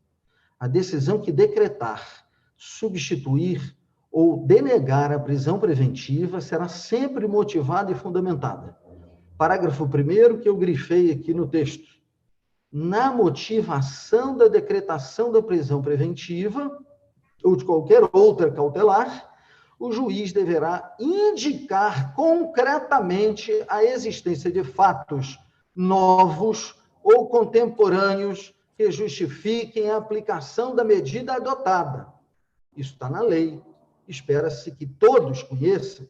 a decisão que decretar, substituir ou denegar a prisão preventiva será sempre motivada e fundamentada. Parágrafo 1º que eu grifei aqui no texto. Na motivação da decretação da prisão preventiva ou de qualquer outra cautelar, o juiz deverá indicar concretamente a existência de fatos novos ou contemporâneos que justifiquem a aplicação da medida adotada. Isso está na lei. Espera-se que todos conheçam.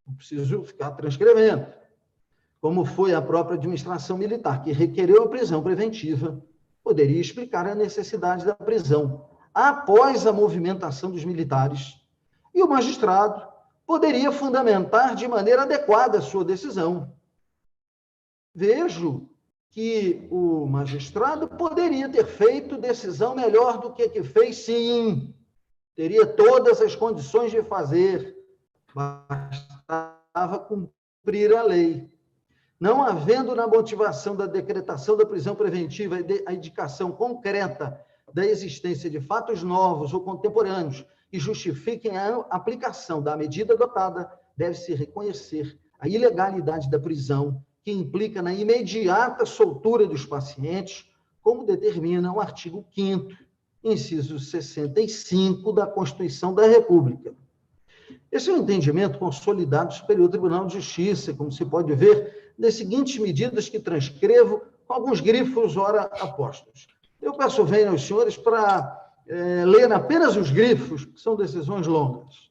Não preciso ficar transcrevendo. Como foi a própria administração militar, que requereu a prisão preventiva, poderia explicar a necessidade da prisão após a movimentação dos militares. E o magistrado poderia fundamentar de maneira adequada a sua decisão. Vejo que o magistrado poderia ter feito decisão melhor do que fez, sim. Teria todas as condições de fazer. Bastava cumprir a lei. Não havendo na motivação da decretação da prisão preventiva a indicação concreta da existência de fatos novos ou contemporâneos que justifiquem a aplicação da medida adotada, deve-se reconhecer a ilegalidade da prisão, que implica na imediata soltura dos pacientes, como determina o artigo 5º, inciso 65 da Constituição da República. Esse é um entendimento consolidado do Superior Tribunal de Justiça, como se pode ver, das seguintes medidas que transcrevo, com alguns grifos ora apostos. Eu peço venha aos senhores para ler apenas os grifos, que são decisões longas.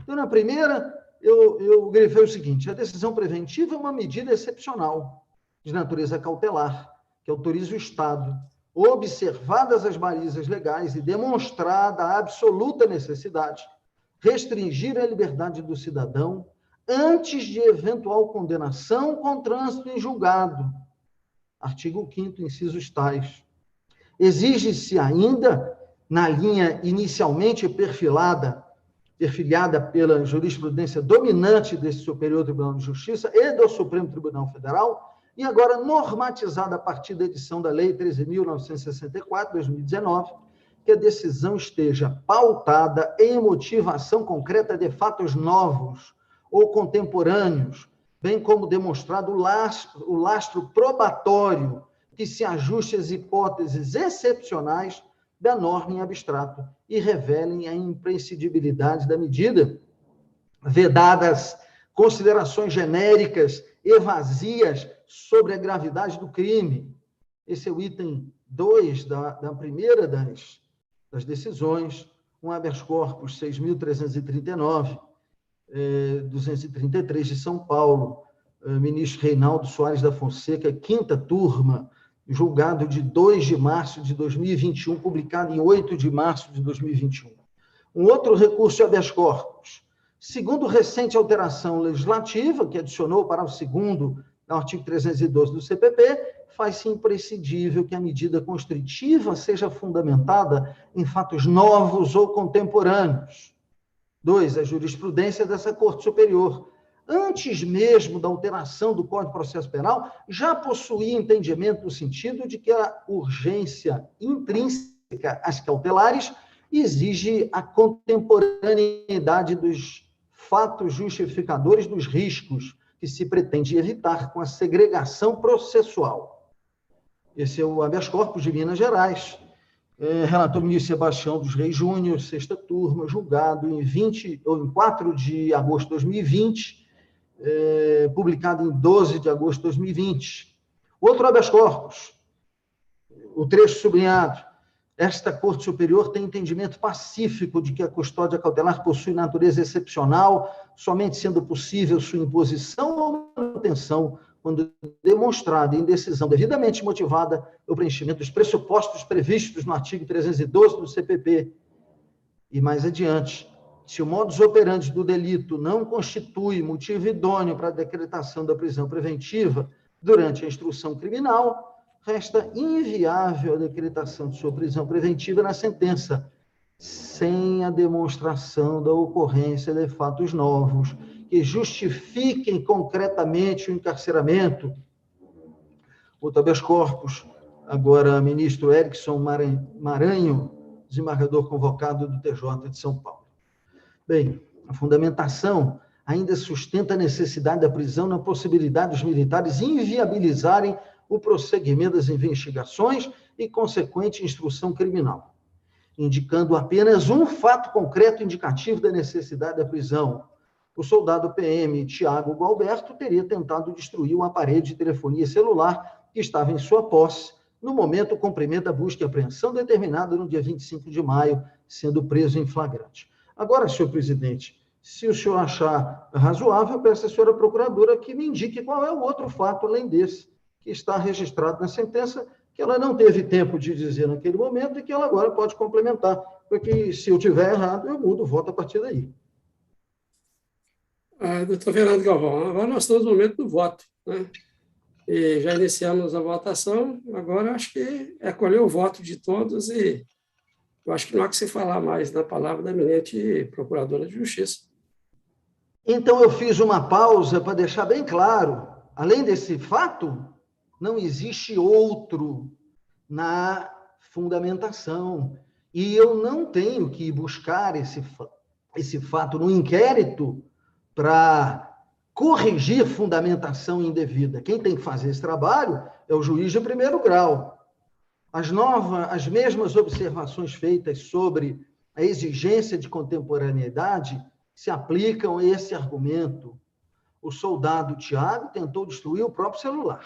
Então, na primeira, eu grifei o seguinte: a decisão preventiva é uma medida excepcional, de natureza cautelar, que autoriza o Estado, observadas as balizas legais e demonstrada a absoluta necessidade, restringir a liberdade do cidadão antes de eventual condenação com trânsito em julgado. Artigo 5º, incisos tais. Exige-se ainda, na linha inicialmente perfilhada pela jurisprudência dominante desse Superior Tribunal de Justiça e do Supremo Tribunal Federal, e agora normatizada a partir da edição da Lei 13.964, 2019, que a decisão esteja pautada em motivação concreta de fatos novos ou contemporâneos, bem como demonstrado o lastro probatório que se ajuste às hipóteses excepcionais da norma em abstrato e revelem a imprescindibilidade da medida, vedadas considerações genéricas e vazias sobre a gravidade do crime. Esse é o item 2 da primeira das decisões, um habeas corpus 6.339, 233 de São Paulo, ministro Reinaldo Soares da Fonseca, 5ª turma, julgado de 2 de março de 2021, publicado em 8 de março de 2021. Um outro recurso de habeas corpus. Segundo recente alteração legislativa, que adicionou para o 2º ao artigo 312 do CPP, faz-se imprescindível que a medida constritiva seja fundamentada em fatos novos ou contemporâneos. 2. A jurisprudência dessa Corte Superior, antes mesmo da alteração do Código de Processo Penal, já possuía entendimento no sentido de que a urgência intrínseca às cautelares exige a contemporaneidade dos fatos justificadores dos riscos que se pretende evitar com a segregação processual. Esse é o habeas corpus de Minas Gerais, relator ministro Sebastião dos Reis Júnior, 6ª turma, julgado em 4 de agosto de 2020, publicado em 12 de agosto de 2020. Outro habeas corpus, o trecho sublinhado: esta Corte Superior tem entendimento pacífico de que a custódia cautelar possui natureza excepcional, somente sendo possível sua imposição ou manutenção quando demonstrada em decisão devidamente motivada o preenchimento dos pressupostos previstos no artigo 312 do CPP. E mais adiante, se o modus operandi do delito não constitui motivo idôneo para a decretação da prisão preventiva durante a instrução criminal, resta inviável a decretação de sua prisão preventiva na sentença, sem a demonstração da ocorrência de fatos novos que justifiquem concretamente o encarceramento. Outro habeas corpus, agora ministro Erickson Maranhão, desembargador convocado do TJ de São Paulo. Bem, a fundamentação ainda sustenta a necessidade da prisão na possibilidade dos militares inviabilizarem o prosseguimento das investigações e consequente instrução criminal, indicando apenas um fato concreto indicativo da necessidade da prisão. O soldado PM Tiago Gualberto teria tentado destruir um aparelho de telefonia celular que estava em sua posse no momento do cumprimento da busca e apreensão determinada no dia 25 de maio, sendo preso em flagrante. Agora, senhor presidente, se o senhor achar razoável, eu peço à senhora procuradora que me indique qual é o outro fato, além desse, que está registrado na sentença, que ela não teve tempo de dizer naquele momento e que ela agora pode complementar, porque se eu tiver errado, eu mudo o voto a partir daí.
Doutor Fernando Galvão, agora nós estamos no momento do voto, né? E já iniciamos a votação, agora acho que é colher o voto de todos e eu acho que não há que se falar mais na palavra da eminente Procuradora de Justiça.
Então, eu fiz uma pausa para deixar bem claro Além desse fato, não existe outro na fundamentação. E eu não tenho que buscar esse fato no inquérito para corrigir fundamentação indevida. Quem tem que fazer esse trabalho é o juiz de primeiro grau. As mesmas observações feitas sobre a exigência de contemporaneidade se aplicam a esse argumento. O soldado Tiago tentou destruir o próprio celular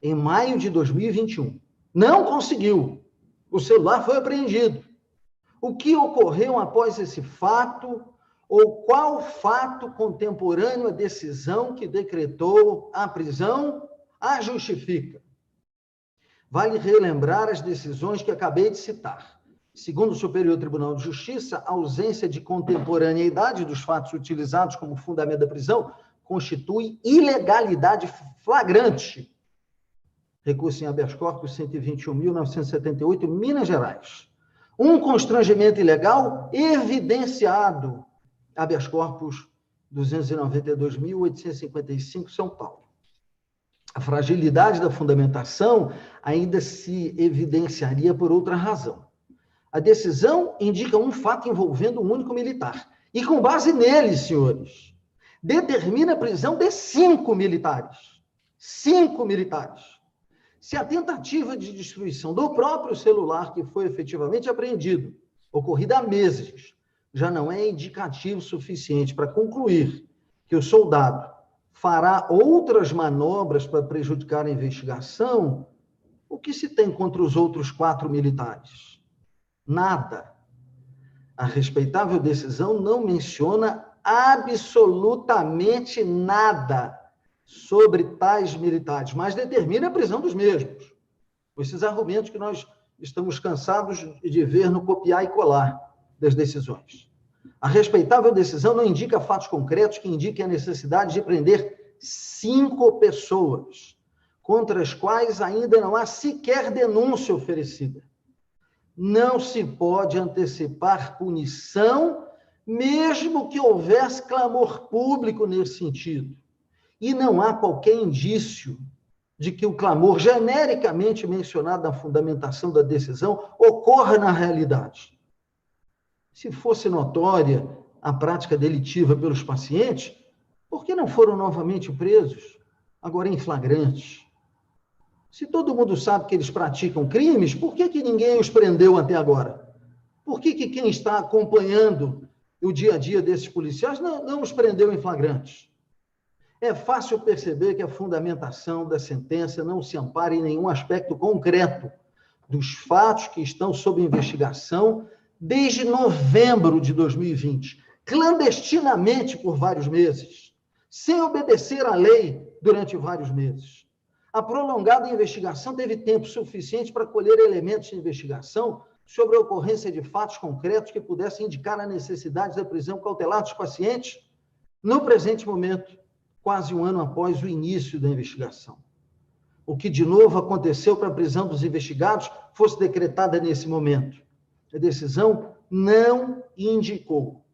em maio de 2021. Não conseguiu. O celular foi apreendido. O que ocorreu após esse fato, ou qual fato contemporâneo à decisão que decretou a prisão a justifica? Vale relembrar as decisões que acabei de citar. Segundo o Superior Tribunal de Justiça, a ausência de contemporaneidade dos fatos utilizados como fundamento da prisão constitui ilegalidade flagrante. Recurso em habeas corpus 121.978, Minas Gerais. Um constrangimento ilegal evidenciado. Habeas corpus 292.855, São Paulo. A fragilidade da fundamentação ainda se evidenciaria por outra razão. A decisão indica um fato envolvendo um único militar. E com base nele, senhores, determina a prisão de 5 militares. 5 militares. Se a tentativa de destruição do próprio celular, que foi efetivamente apreendido, ocorrida há meses, já não é indicativo suficiente para concluir que o soldado fará outras manobras para prejudicar a investigação, o que se tem contra os outros 4 militares? Nada. A respeitável decisão não menciona absolutamente nada sobre tais militares, mas determina a prisão dos mesmos. Esses argumentos que nós estamos cansados de ver no copiar e colar das decisões. A respeitável decisão não indica fatos concretos que indiquem a necessidade de prender 5 pessoas, contra as quais ainda não há sequer denúncia oferecida. Não se pode antecipar punição, mesmo que houvesse clamor público nesse sentido. E não há qualquer indício de que o clamor genericamente mencionado na fundamentação da decisão ocorra na realidade. Se fosse notória a prática delitiva pelos pacientes, por que não foram novamente presos, agora em flagrante? Se todo mundo sabe que eles praticam crimes, por que ninguém os prendeu até agora? Por que quem está acompanhando o dia a dia desses policiais não os prendeu em flagrantes? É fácil perceber que a fundamentação da sentença não se ampara em nenhum aspecto concreto dos fatos que estão sob investigação desde novembro de 2020, clandestinamente por vários meses, sem obedecer à lei durante vários meses. A prolongada investigação teve tempo suficiente para colher elementos de investigação sobre a ocorrência de fatos concretos que pudessem indicar a necessidade da prisão cautelar dos pacientes no presente momento, quase um ano após o início da investigação. O que, de novo, aconteceu para a prisão dos investigados fosse decretada nesse momento. A decisão não indicou.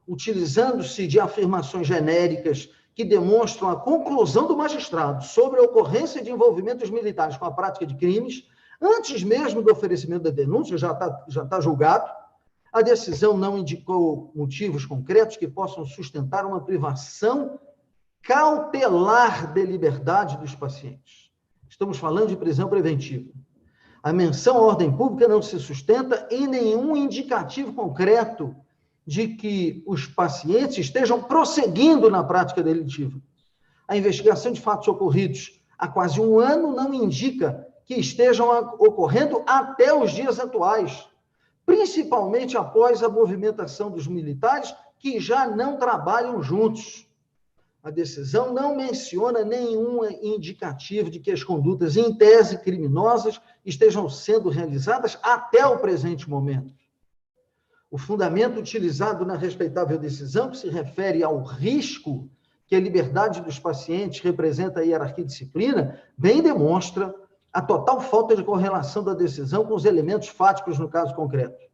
Utilizando-se de afirmações genéricas que demonstram a conclusão do magistrado sobre a ocorrência de envolvimento dos militares com a prática de crimes, antes mesmo do oferecimento da denúncia, já está julgado, a decisão não indicou motivos concretos que possam sustentar uma privação cautelar de liberdade dos pacientes. Estamos falando de prisão preventiva. A menção à ordem pública não se sustenta em nenhum indicativo concreto de que os pacientes estejam prosseguindo na prática delitiva. A investigação de fatos ocorridos há quase um ano não indica que estejam ocorrendo até os dias atuais, principalmente após a movimentação dos militares que já não trabalham juntos. A decisão não menciona nenhum indicativo de que as condutas, em tese criminosas, estejam sendo realizadas até o presente momento. O fundamento utilizado na respeitável decisão, que se refere ao risco que a liberdade dos pacientes representa a hierarquia e disciplina, bem demonstra a total falta de correlação da decisão com os elementos fáticos no caso concreto.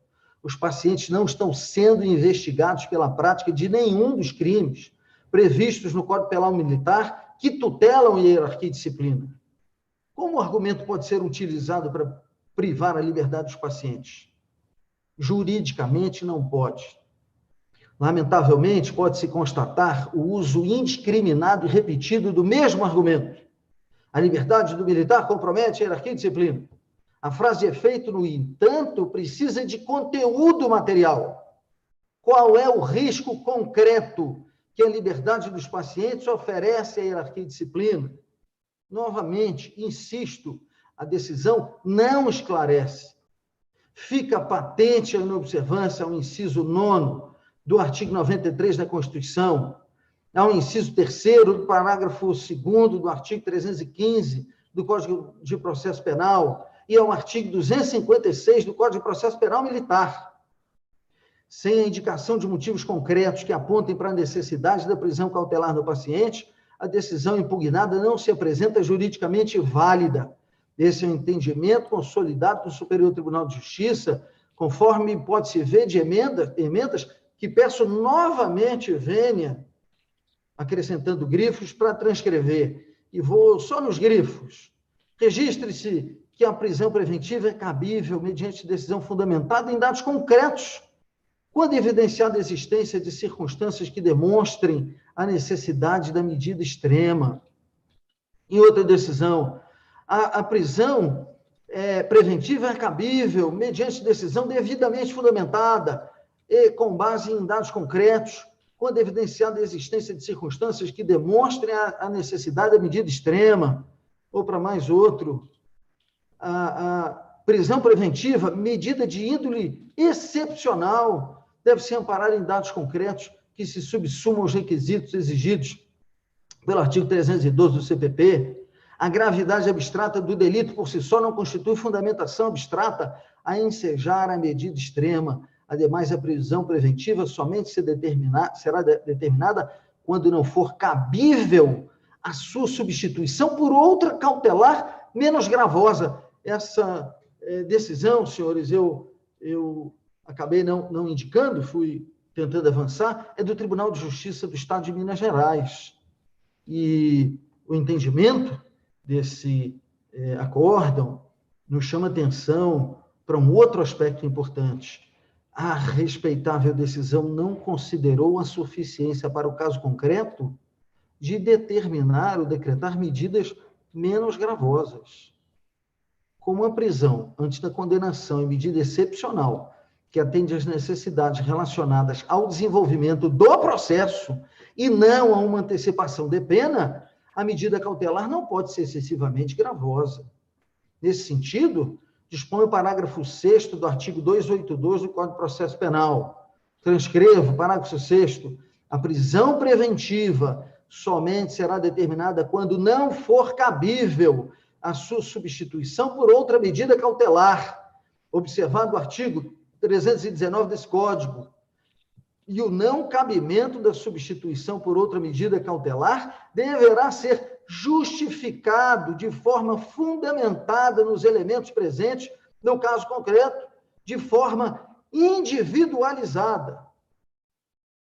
Os pacientes não estão sendo investigados pela prática de nenhum dos crimes previstos no Código Penal Militar que tutelam a hierarquia e disciplina. Como o argumento pode ser utilizado para privar a liberdade dos pacientes? Juridicamente, não pode. Lamentavelmente, pode-se constatar o uso indiscriminado e repetido do mesmo argumento. A liberdade do militar compromete a hierarquia e disciplina. A frase de efeito, no entanto, precisa de conteúdo material. Qual é o risco concreto que a liberdade dos pacientes oferece à hierarquia e disciplina? Novamente, insisto, a decisão não esclarece. Fica patente a inobservância ao inciso 9º do artigo 93 da Constituição, ao inciso 3º do parágrafo 2º do artigo 315 do Código de Processo Penal e ao artigo 256 do Código de Processo Penal Militar. Sem a indicação de motivos concretos que apontem para a necessidade da prisão cautelar do paciente, a decisão impugnada não se apresenta juridicamente válida. Esse é o entendimento consolidado do Superior Tribunal de Justiça, conforme pode-se ver de emendas que peço novamente vênia, acrescentando grifos para transcrever. E vou só nos grifos. Registre-se que a prisão preventiva é cabível mediante decisão fundamentada em dados concretos, quando evidenciada a existência de circunstâncias que demonstrem a necessidade da medida extrema. Em outra decisão, a prisão preventiva é cabível mediante decisão devidamente fundamentada e com base em dados concretos, quando evidenciada a existência de circunstâncias que demonstrem a necessidade da medida extrema. Ou para mais outro, a prisão preventiva, medida de índole excepcional, deve se amparar em dados concretos que se subsumam aos requisitos exigidos pelo artigo 312 do CPP. A gravidade abstrata do delito por si só não constitui fundamentação abstrata a ensejar a medida extrema. Ademais, a prisão preventiva somente será determinada quando não for cabível a sua substituição por outra cautelar menos gravosa. Essa decisão, senhores, eu acabei não indicando, fui tentando avançar, é do Tribunal de Justiça do Estado de Minas Gerais. E o entendimento desse acórdão nos chama atenção para um outro aspecto importante. A respeitável decisão não considerou a suficiência para o caso concreto de determinar ou decretar medidas menos gravosas, como a prisão antes da condenação em medida excepcional, que atende às necessidades relacionadas ao desenvolvimento do processo e não a uma antecipação de pena, a medida cautelar não pode ser excessivamente gravosa. Nesse sentido, dispõe o parágrafo 6º do artigo 282 do Código de Processo Penal. Transcrevo, parágrafo 6º, a prisão preventiva somente será determinada quando não for cabível a sua substituição por outra medida cautelar, observado o artigo 319 desse Código. E o não cabimento da substituição por outra medida cautelar deverá ser justificado de forma fundamentada nos elementos presentes no caso concreto, de forma individualizada.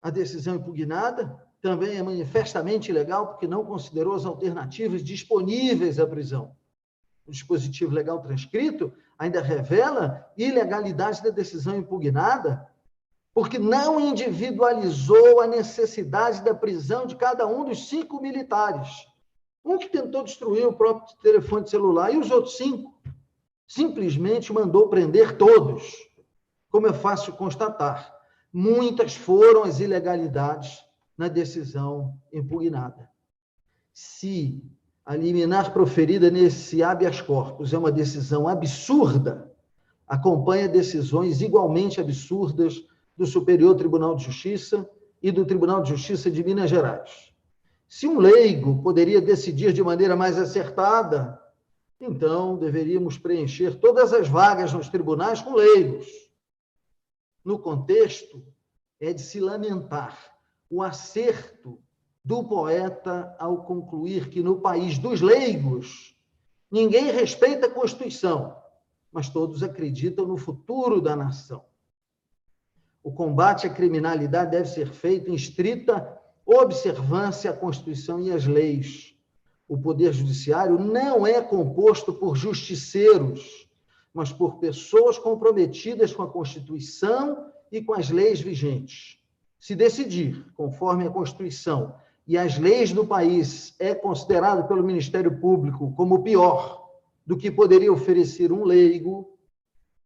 A decisão impugnada também é manifestamente ilegal porque não considerou as alternativas disponíveis à prisão. O dispositivo legal transcrito ainda revela ilegalidade da decisão impugnada porque não individualizou a necessidade da prisão de cada um dos 5 militares. Um que tentou destruir o próprio telefone celular e os outros 5 simplesmente mandou prender todos. Como é fácil constatar, muitas foram as ilegalidades na decisão impugnada. Se a liminar proferida nesse habeas corpus é uma decisão absurda, acompanha decisões igualmente absurdas do Superior Tribunal de Justiça e do Tribunal de Justiça de Minas Gerais. Se um leigo poderia decidir de maneira mais acertada, então deveríamos preencher todas as vagas nos tribunais com leigos. No contexto, é de se lamentar o acerto do poeta ao concluir que no país dos leigos ninguém respeita a Constituição, mas todos acreditam no futuro da nação. O combate à criminalidade deve ser feito em estrita observância à Constituição e às leis. O Poder Judiciário não é composto por justiceiros, mas por pessoas comprometidas com a Constituição e com as leis vigentes. Se decidir, conforme a Constituição e as leis do país, é considerado pelo Ministério Público como pior do que poderia oferecer um leigo,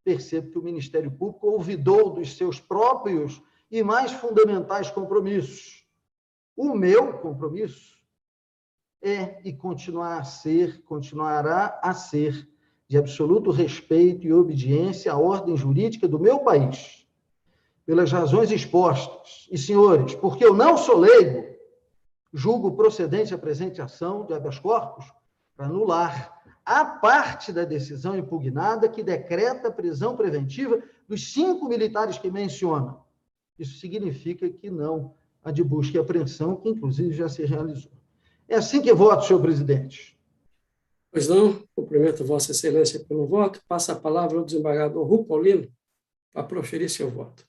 percebo que o Ministério Público olvidou dos seus próprios e mais fundamentais compromissos. O meu compromisso é e continuará a ser de absoluto respeito e obediência à ordem jurídica do meu país, pelas razões expostas. E, senhores, porque eu não sou leigo, julgo procedente a presente ação de habeas corpus para anular a parte da decisão impugnada que decreta a prisão preventiva dos 5 militares que menciona. Isso significa que não a de busca e apreensão, que inclusive já se realizou. É assim que voto, senhor presidente.
Pois não, cumprimento Vossa Excelência pelo voto. Passa a palavra ao desembargador Rui Paulino para proferir seu voto.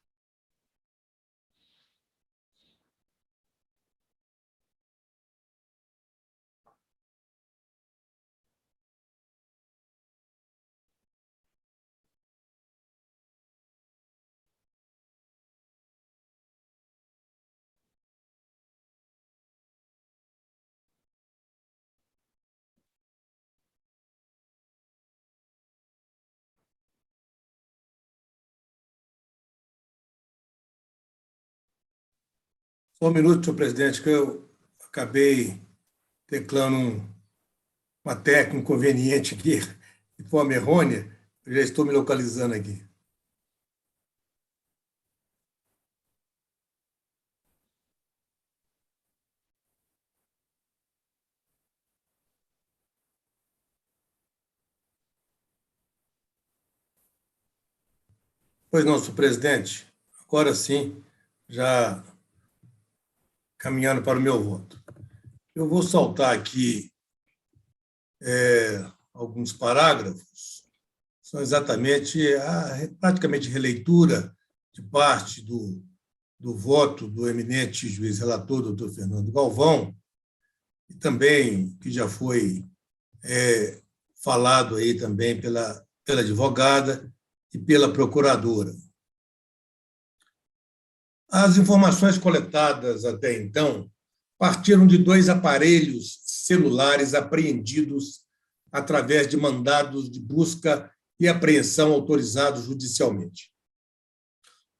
Só um minuto, senhor presidente, que eu acabei teclando uma tecla inconveniente aqui, de forma errônea. Eu já estou me localizando aqui. Pois não, senhor presidente. Agora sim, já caminhando para o meu voto. Eu vou saltar aqui alguns parágrafos, são exatamente praticamente releitura de parte do voto do eminente juiz relator, doutor Fernando Galvão, e também que já foi falado aí também pela advogada e pela procuradora. As informações coletadas até então partiram de 2 aparelhos celulares apreendidos através de mandados de busca e apreensão autorizados judicialmente.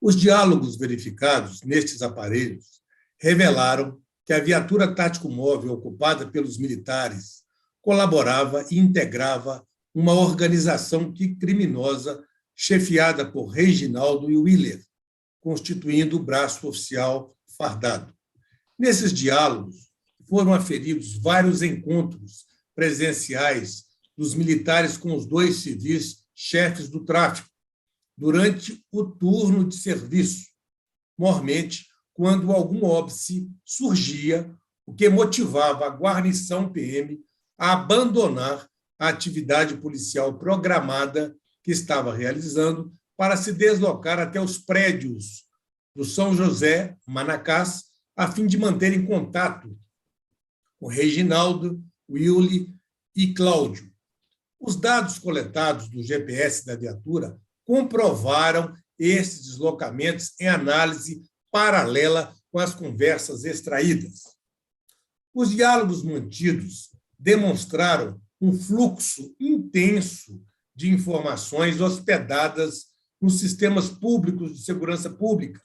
Os diálogos verificados nestes aparelhos revelaram que a viatura tático-móvel ocupada pelos militares colaborava e integrava uma organização criminosa chefiada por Reginaldo Willer, constituindo o braço oficial fardado. Nesses diálogos, foram aferidos vários encontros presenciais dos militares com os 2 civis chefes do tráfico, durante o turno de serviço, mormente quando algum óbice surgia, o que motivava a guarnição PM a abandonar a atividade policial programada que estava realizando para se deslocar até os prédios do São José, Manacás, a fim de manter em contato com Reginaldo, Willy e Cláudio. Os dados coletados do GPS da viatura comprovaram esses deslocamentos em análise paralela com as conversas extraídas. Os diálogos mantidos demonstraram um fluxo intenso de informações hospedadas nos sistemas públicos de segurança pública,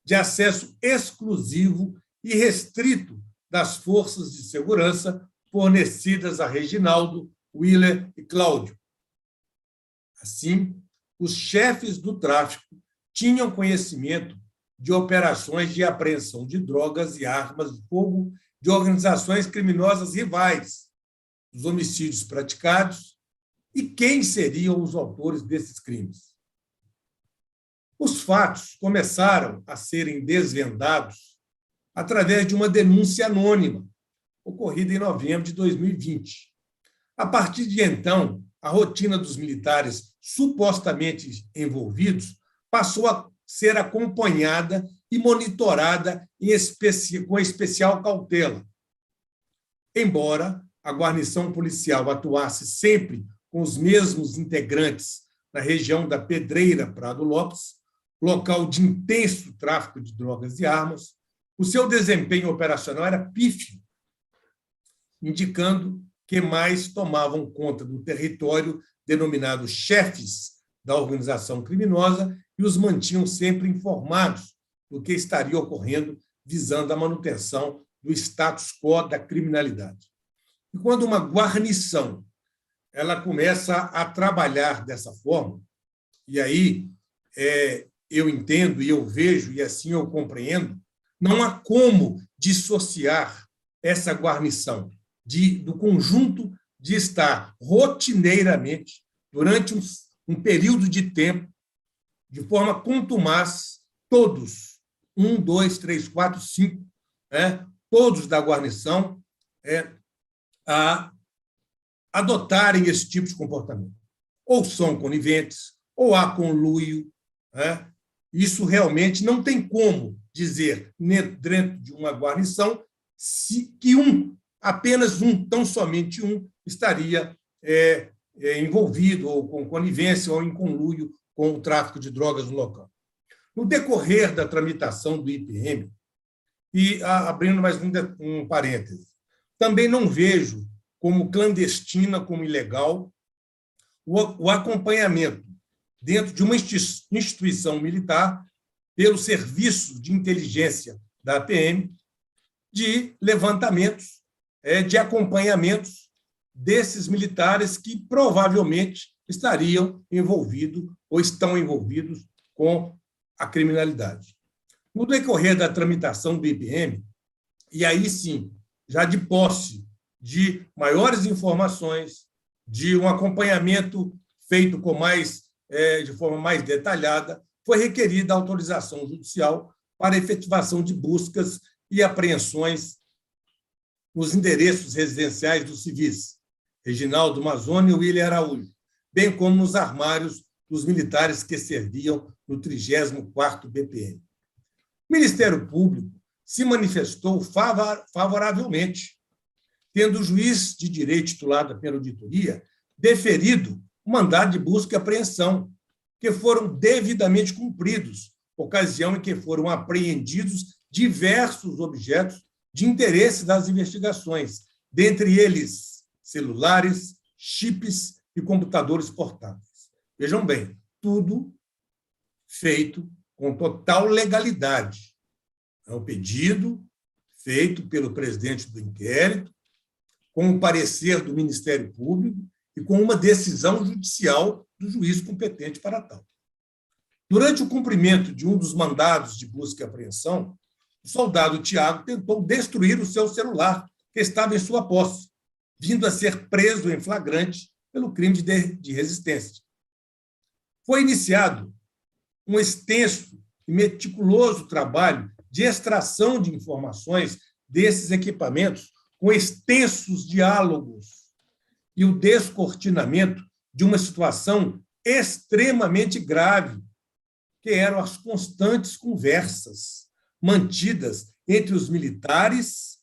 de acesso exclusivo e restrito das forças de segurança fornecidas a Reginaldo, Willer e Cláudio. Assim, os chefes do tráfico tinham conhecimento de operações de apreensão de drogas e armas de fogo de organizações criminosas rivais, dos homicídios praticados e quem seriam os autores desses crimes. Os fatos começaram a serem desvendados através de uma denúncia anônima, ocorrida em novembro de 2020. A partir de então, a rotina dos militares supostamente envolvidos passou a ser acompanhada e monitorada com especial cautela, embora a guarnição policial atuasse sempre com os mesmos integrantes na região da Pedreira Prado Lopes, local de intenso tráfico de drogas e armas, o seu desempenho operacional era pífio, indicando que mais tomavam conta do território denominados chefes da organização criminosa e os mantinham sempre informados do que estaria ocorrendo, visando a manutenção do status quo da criminalidade. E quando uma guarnição ela começa a trabalhar dessa forma, e aí eu entendo e eu vejo, e assim eu compreendo, não há como dissociar essa guarnição do conjunto de estar rotineiramente, durante um período de tempo, de forma contumaz, todos, 1, 2, 3, 4, 5, todos da guarnição, a adotarem esse tipo de comportamento. Ou são coniventes, ou há conluio. Isso realmente não tem como dizer, dentro de uma guarnição, que apenas tão somente estaria envolvido, ou com conivência, ou em conluio com o tráfico de drogas no local. No decorrer da tramitação do IPM, e abrindo mais um parêntese, também não vejo como clandestina, como ilegal, o acompanhamento dentro de uma instituição militar, pelo serviço de inteligência da PM, de levantamentos, de acompanhamentos desses militares que provavelmente estariam envolvidos ou estão envolvidos com a criminalidade. No decorrer da tramitação do IPM, e aí sim, já de posse de maiores informações, de um acompanhamento feito de forma mais detalhada, foi requerida a autorização judicial para efetivação de buscas e apreensões nos endereços residenciais dos civis, Reginaldo Mazzoni e William Araújo, bem como nos armários dos militares que serviam no 34º BPM. O Ministério Público se manifestou favoravelmente, tendo o juiz de direito titulado pela auditoria deferido o mandado de busca e apreensão, que foram devidamente cumpridos, ocasião em que foram apreendidos diversos objetos de interesse das investigações, dentre eles celulares, chips e computadores portáteis. Vejam bem, tudo feito com total legalidade. É um pedido feito pelo presidente do inquérito, com o parecer do Ministério Público e com uma decisão judicial do juiz competente para tal. Durante o cumprimento de um dos mandados de busca e apreensão, o soldado Tiago tentou destruir o seu celular, que estava em sua posse, vindo a ser preso em flagrante pelo crime de resistência. Foi iniciado um extenso e meticuloso trabalho de extração de informações desses equipamentos, com extensos diálogos e o descortinamento de uma situação extremamente grave, que eram as constantes conversas mantidas entre os militares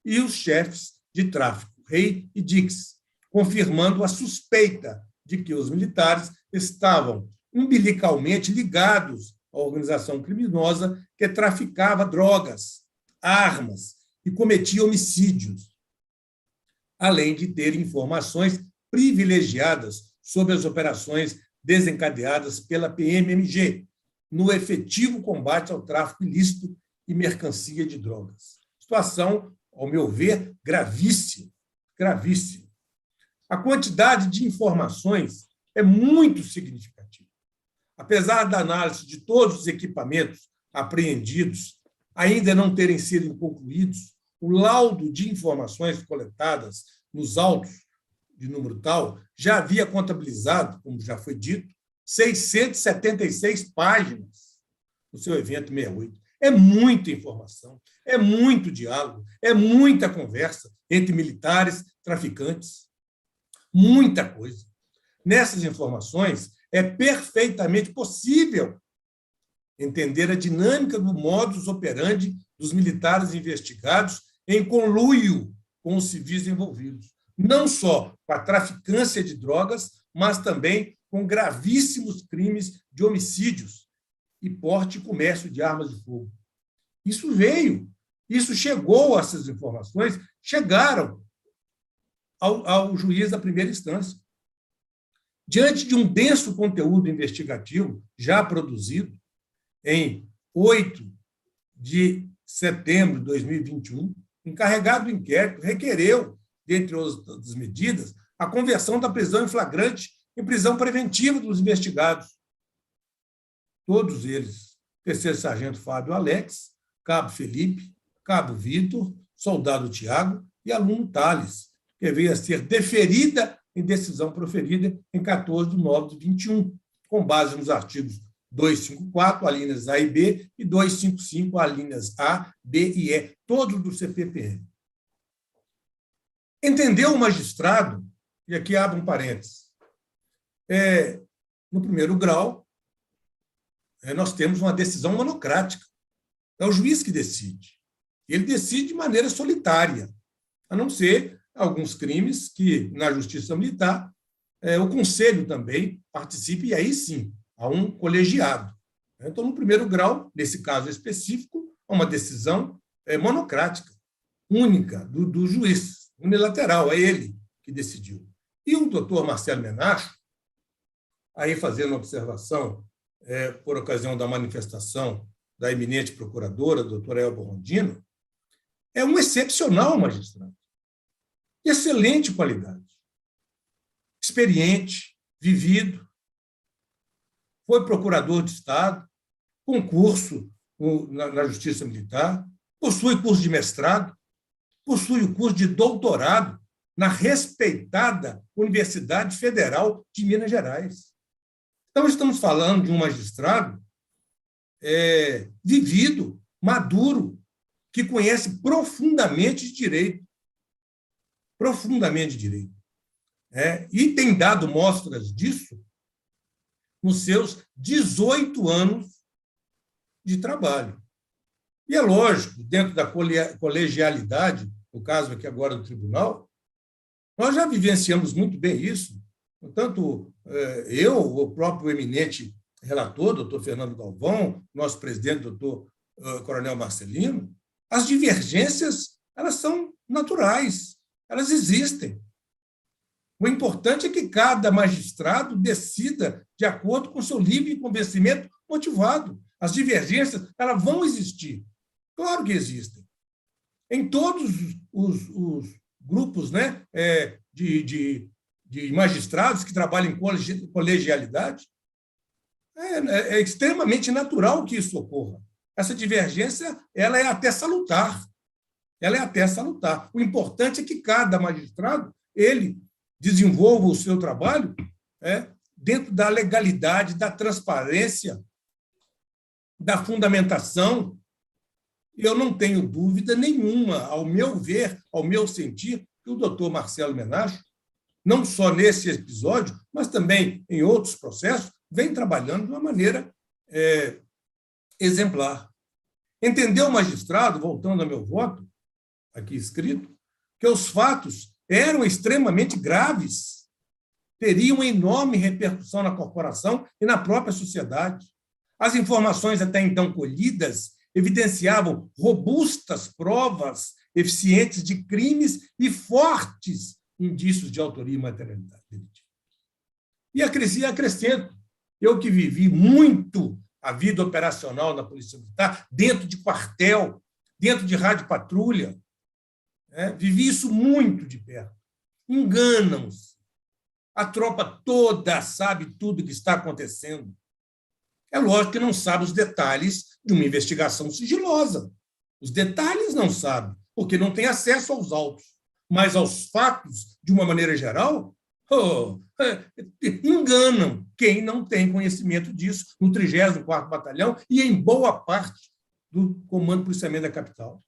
e os chefes de tráfico, Rei e Dix, confirmando a suspeita de que os militares estavam umbilicalmente ligados à organização criminosa que traficava drogas, armas e cometia homicídios, além de ter informações privilegiadas sobre as operações desencadeadas pela PMMG no efetivo combate ao tráfico ilícito e mercancia de drogas. Situação, ao meu ver, gravíssima, gravíssima. A quantidade de informações é muito significativa. Apesar da análise de todos os equipamentos apreendidos ainda não terem sido concluídos, o laudo de informações coletadas nos autos de número tal já havia contabilizado, como já foi dito, 676 páginas no seu evento 68. É muita informação, é muito diálogo, é muita conversa entre militares, traficantes, muita coisa. Nessas informações, é perfeitamente possível entender a dinâmica do modus operandi dos militares investigados em conluio com os civis envolvidos, não só com a traficância de drogas, mas também com gravíssimos crimes de homicídios e porte e comércio de armas de fogo. Isso chegou, essas informações chegaram ao juiz da primeira instância. Diante de um denso conteúdo investigativo já produzido, em 8 de setembro de 2021, o encarregado do inquérito requereu, dentre outras medidas, a conversão da prisão em flagrante em prisão preventiva dos investigados. Todos eles, terceiro sargento Fábio Alex, cabo Felipe, cabo Vitor, soldado Tiago e aluno Thales, que veio a ser deferida em decisão proferida em 14 de nove de 21, com base nos artigos 254, alíneas A e B, e 255, alíneas A, B e E, todos do CPPM. Entendeu o magistrado, e aqui abro um parênteses, no primeiro grau, nós temos uma decisão monocrática. É o juiz que decide. Ele decide de maneira solitária, a não ser alguns crimes que, na justiça militar, o conselho também participe, e aí sim, há um colegiado. Então, no primeiro grau, nesse caso específico, há uma decisão monocrática, única, do juiz, unilateral, é ele que decidiu. E o doutor Marcelo Menacho, aí fazendo uma observação, por ocasião da manifestação da eminente procuradora, a doutora Elba Rondino, é um excepcional magistrado, de excelente qualidade, experiente, vivido, foi procurador de Estado, concurso na Justiça Militar, possui curso de mestrado, possui o curso de doutorado na respeitada Universidade Federal de Minas Gerais. Então, estamos falando de um magistrado vivido, maduro, que conhece profundamente direito. Profundamente direito. E tem dado mostras disso nos seus 18 anos de trabalho. E é lógico, dentro da colegialidade, no caso aqui agora do tribunal, nós já vivenciamos muito bem isso. Portanto, eu, o próprio eminente relator, doutor Fernando Galvão, nosso presidente, doutor Coronel Marcelino, as divergências, elas são naturais, elas existem. O importante é que cada magistrado decida de acordo com o seu livre convencimento motivado. As divergências, elas vão existir. Claro que existem. Em todos os grupos, né, de magistrados que trabalham em colegialidade, é extremamente natural que isso ocorra. Essa divergência, ela é até salutar. Ela é até salutar. O importante é que cada magistrado, ele desenvolva o seu trabalho dentro da legalidade, da transparência, da fundamentação. E eu não tenho dúvida nenhuma, ao meu ver, ao meu sentir, que o doutor Marcelo Menacho, não só nesse episódio, mas também em outros processos, vem trabalhando de uma maneira exemplar. Entendeu o magistrado, voltando ao meu voto, aqui escrito, que os fatos eram extremamente graves, teriam enorme repercussão na corporação e na própria sociedade. As informações até então colhidas evidenciavam robustas provas eficientes de crimes e fortes indícios de autoria e materialidade delitiva. E acrescento, eu que vivi muito a vida operacional na Polícia Militar, dentro de quartel, dentro de rádio patrulha, vivi isso muito de perto. Enganam-se. A tropa toda sabe tudo o que está acontecendo. É lógico que não sabe os detalhes de uma investigação sigilosa. Os detalhes não sabe, porque não tem acesso aos autos. Mas aos fatos, de uma maneira geral, enganam quem não tem conhecimento disso no 34º Batalhão e em boa parte do Comando de Policiamento da Capital.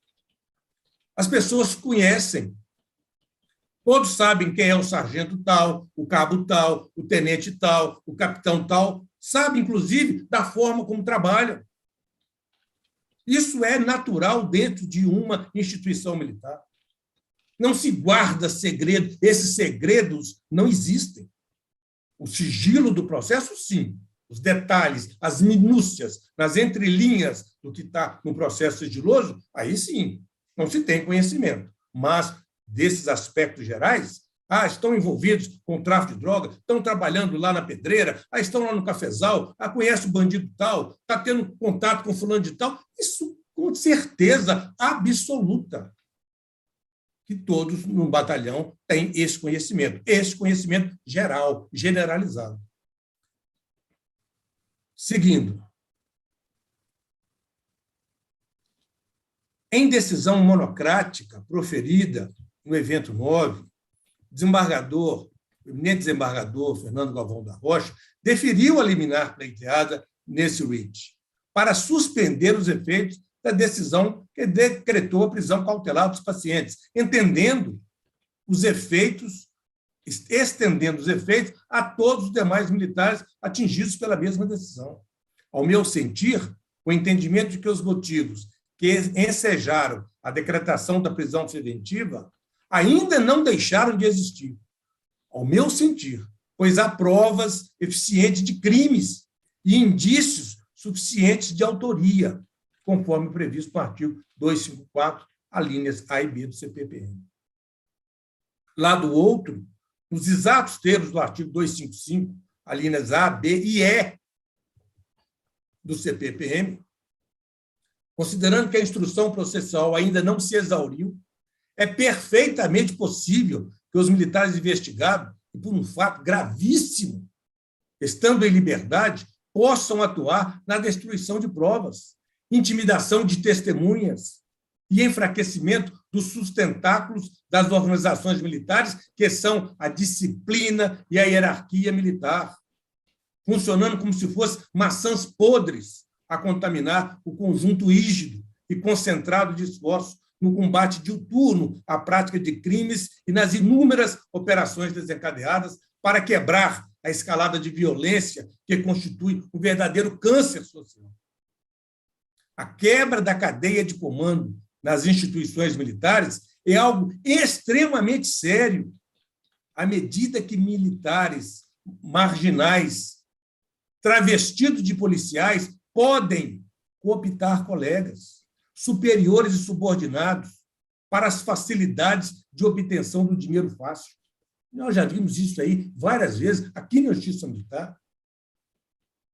As pessoas conhecem. Todos sabem quem é o sargento tal, o cabo tal, o tenente tal, o capitão tal. Sabe, inclusive, da forma como trabalham. Isso é natural dentro de uma instituição militar. Não se guarda segredo, esses segredos não existem. O sigilo do processo, sim. Os detalhes, as minúcias, nas entrelinhas do que está no processo sigiloso, aí sim, não se tem conhecimento. Mas, desses aspectos gerais, estão envolvidos com o tráfico de droga, estão trabalhando lá na pedreira, estão lá no cafezal, conhece o bandido tal, está tendo contato com fulano de tal. Isso, com certeza absoluta, que todos no batalhão têm esse conhecimento geral, generalizado. Seguindo. Em decisão monocrática proferida no evento 9, o eminente desembargador Fernando Galvão da Rocha deferiu a liminar pleiteada nesse writ para suspender os efeitos da decisão que decretou a prisão cautelar dos pacientes, estendendo os efeitos a todos os demais militares atingidos pela mesma decisão. Ao meu sentir, o entendimento de que os motivos que ensejaram a decretação da prisão preventiva ainda não deixaram de existir. Ao meu sentir, pois há provas eficientes de crimes e indícios suficientes de autoria, conforme previsto no artigo 254, alíneas A e B do CPPM. Lado outro, nos exatos termos do artigo 255, alíneas A, B e E do CPPM, considerando que a instrução processual ainda não se exauriu, é perfeitamente possível que os militares investigados, e por um fato gravíssimo, estando em liberdade, possam atuar na destruição de provas, intimidação de testemunhas e enfraquecimento dos sustentáculos das organizações militares, que são a disciplina e a hierarquia militar, funcionando como se fossem maçãs podres a contaminar o conjunto rígido e concentrado de esforços no combate diuturno à prática de crimes e nas inúmeras operações desencadeadas para quebrar a escalada de violência que constitui um verdadeiro câncer social. A quebra da cadeia de comando nas instituições militares é algo extremamente sério, à medida que militares marginais, travestidos de policiais, podem cooptar colegas, superiores e subordinados, para as facilidades de obtenção do dinheiro fácil. Nós já vimos isso aí várias vezes, aqui na Justiça Militar.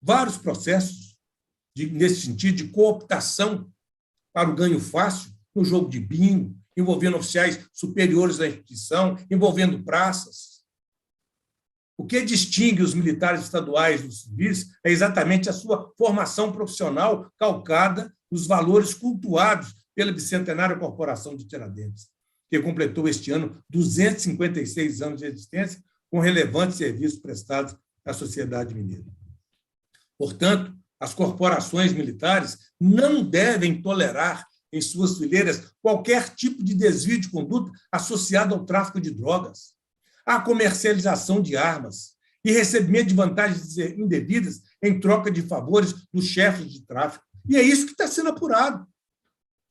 Vários processos nesse sentido de cooptação para o ganho fácil, no jogo de bingo, envolvendo oficiais superiores da instituição, envolvendo praças. O que distingue os militares estaduais dos civis é exatamente a sua formação profissional calcada nos valores cultuados pela bicentenária Corporação de Tiradentes, que completou este ano 256 anos de existência com relevantes serviços prestados à sociedade mineira. Portanto, as corporações militares não devem tolerar em suas fileiras qualquer tipo de desvio de conduta associado ao tráfico de drogas, à comercialização de armas e recebimento de vantagens indevidas em troca de favores dos chefes de tráfico. E é isso que está sendo apurado.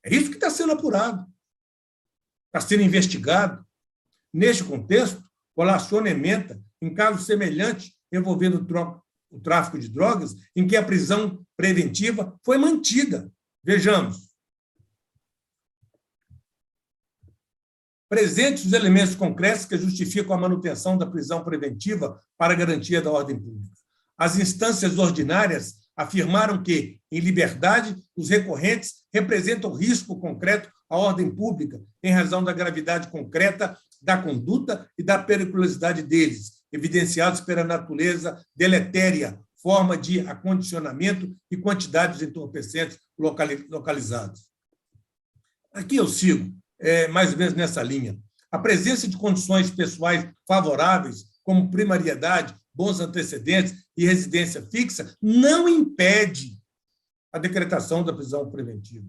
É isso que está sendo apurado. Está sendo investigado. Neste contexto, colaciona ementa em caso semelhante envolvendo o tráfico de drogas, em que a prisão preventiva foi mantida. Vejamos. Presentes os elementos concretos que justificam a manutenção da prisão preventiva para a garantia da ordem pública. As instâncias ordinárias afirmaram que, em liberdade, os recorrentes representam risco concreto à ordem pública, em razão da gravidade concreta da conduta e da periculosidade deles, evidenciados pela natureza deletéria, forma de acondicionamento e quantidade de entorpecentes localizados. Aqui eu sigo, mais ou menos nessa linha. A presença de condições pessoais favoráveis, como primariedade, bons antecedentes e residência fixa, não impede a decretação da prisão preventiva.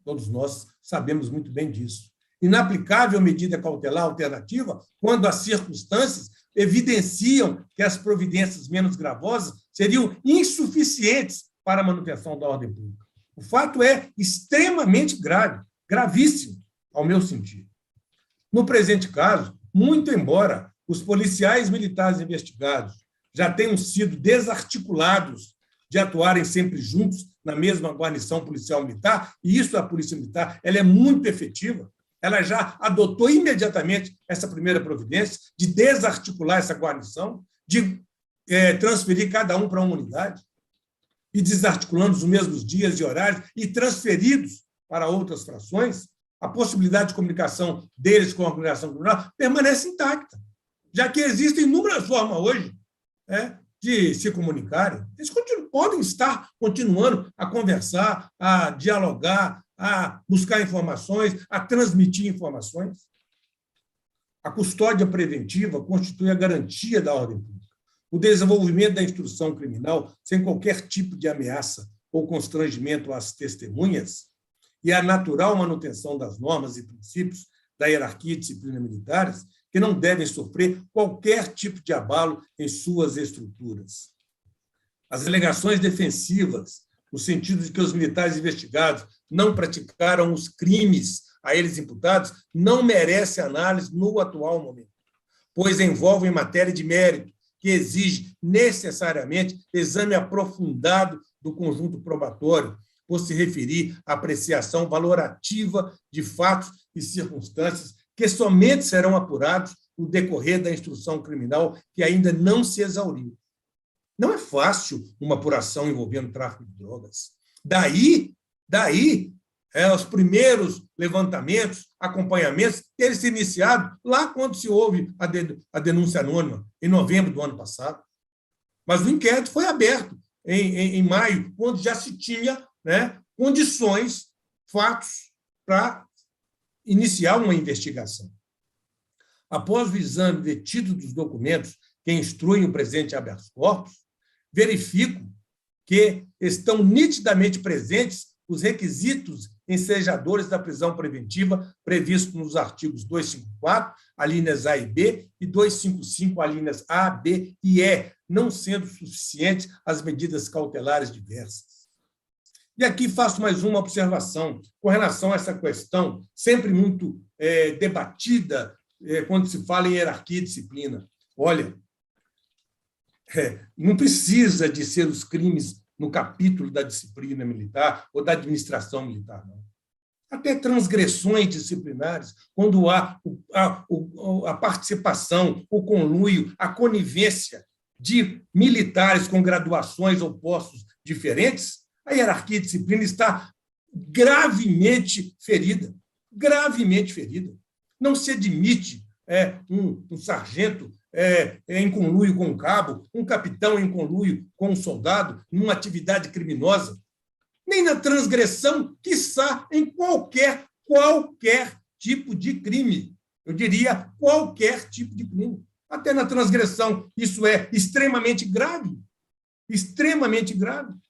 Todos nós sabemos muito bem disso. Inaplicável medida cautelar alternativa quando as circunstâncias evidenciam que as providências menos gravosas seriam insuficientes para a manutenção da ordem pública. O fato é extremamente grave, gravíssimo, ao meu sentir. No presente caso, muito embora os policiais militares investigados já tenham sido desarticulados de atuarem sempre juntos na mesma guarnição policial militar, e isso a Polícia Militar ela é muito efetiva, ela já adotou imediatamente essa primeira providência de desarticular essa guarnição, de transferir cada um para uma unidade, e desarticulando os mesmos dias e horários e transferidos para outras frações, a possibilidade de comunicação deles com a organização criminal permanece intacta, já que existem inúmeras formas hoje de se comunicarem. Eles podem estar continuando a conversar, a dialogar, a buscar informações, a transmitir informações. A custódia preventiva constitui a garantia da ordem pública. O desenvolvimento da instrução criminal sem qualquer tipo de ameaça ou constrangimento às testemunhas e a natural manutenção das normas e princípios da hierarquia e disciplina militares que não devem sofrer qualquer tipo de abalo em suas estruturas. As alegações defensivas, no sentido de que os militares investigados não praticaram os crimes a eles imputados, não merecem análise no atual momento, pois envolvem matéria de mérito, que exige necessariamente exame aprofundado do conjunto probatório, por se referir à apreciação valorativa de fatos e circunstâncias que somente serão apurados no decorrer da instrução criminal que ainda não se exauriu. Não é fácil uma apuração envolvendo tráfico de drogas. Daí os primeiros levantamentos, acompanhamentos, terem se iniciado lá quando se houve a denúncia anônima, em novembro do ano passado. Mas o inquérito foi aberto em maio, quando já se tinha condições, fatos, para iniciar uma investigação. Após o exame detido dos documentos que instruem o presente habeas corpus, verifico que estão nitidamente presentes os requisitos ensejadores da prisão preventiva previstos nos artigos 254, alíneas A e B, e 255, alíneas A, B e E, não sendo suficientes as medidas cautelares diversas. E aqui faço mais uma observação com relação a essa questão, sempre muito debatida quando se fala em hierarquia e disciplina. Olha, não precisa de ser os crimes no capítulo da disciplina militar ou da administração militar, não. Até transgressões disciplinares, quando há a participação, o conluio, a conivência de militares com graduações ou postos diferentes, a hierarquia e disciplina está gravemente ferida. Gravemente ferida. Não se admite um sargento em conluio com um cabo, um capitão em conluio com um soldado, numa atividade criminosa, nem na transgressão, quiçá em qualquer tipo de crime. Eu diria qualquer tipo de crime. Até na transgressão, isso é extremamente grave,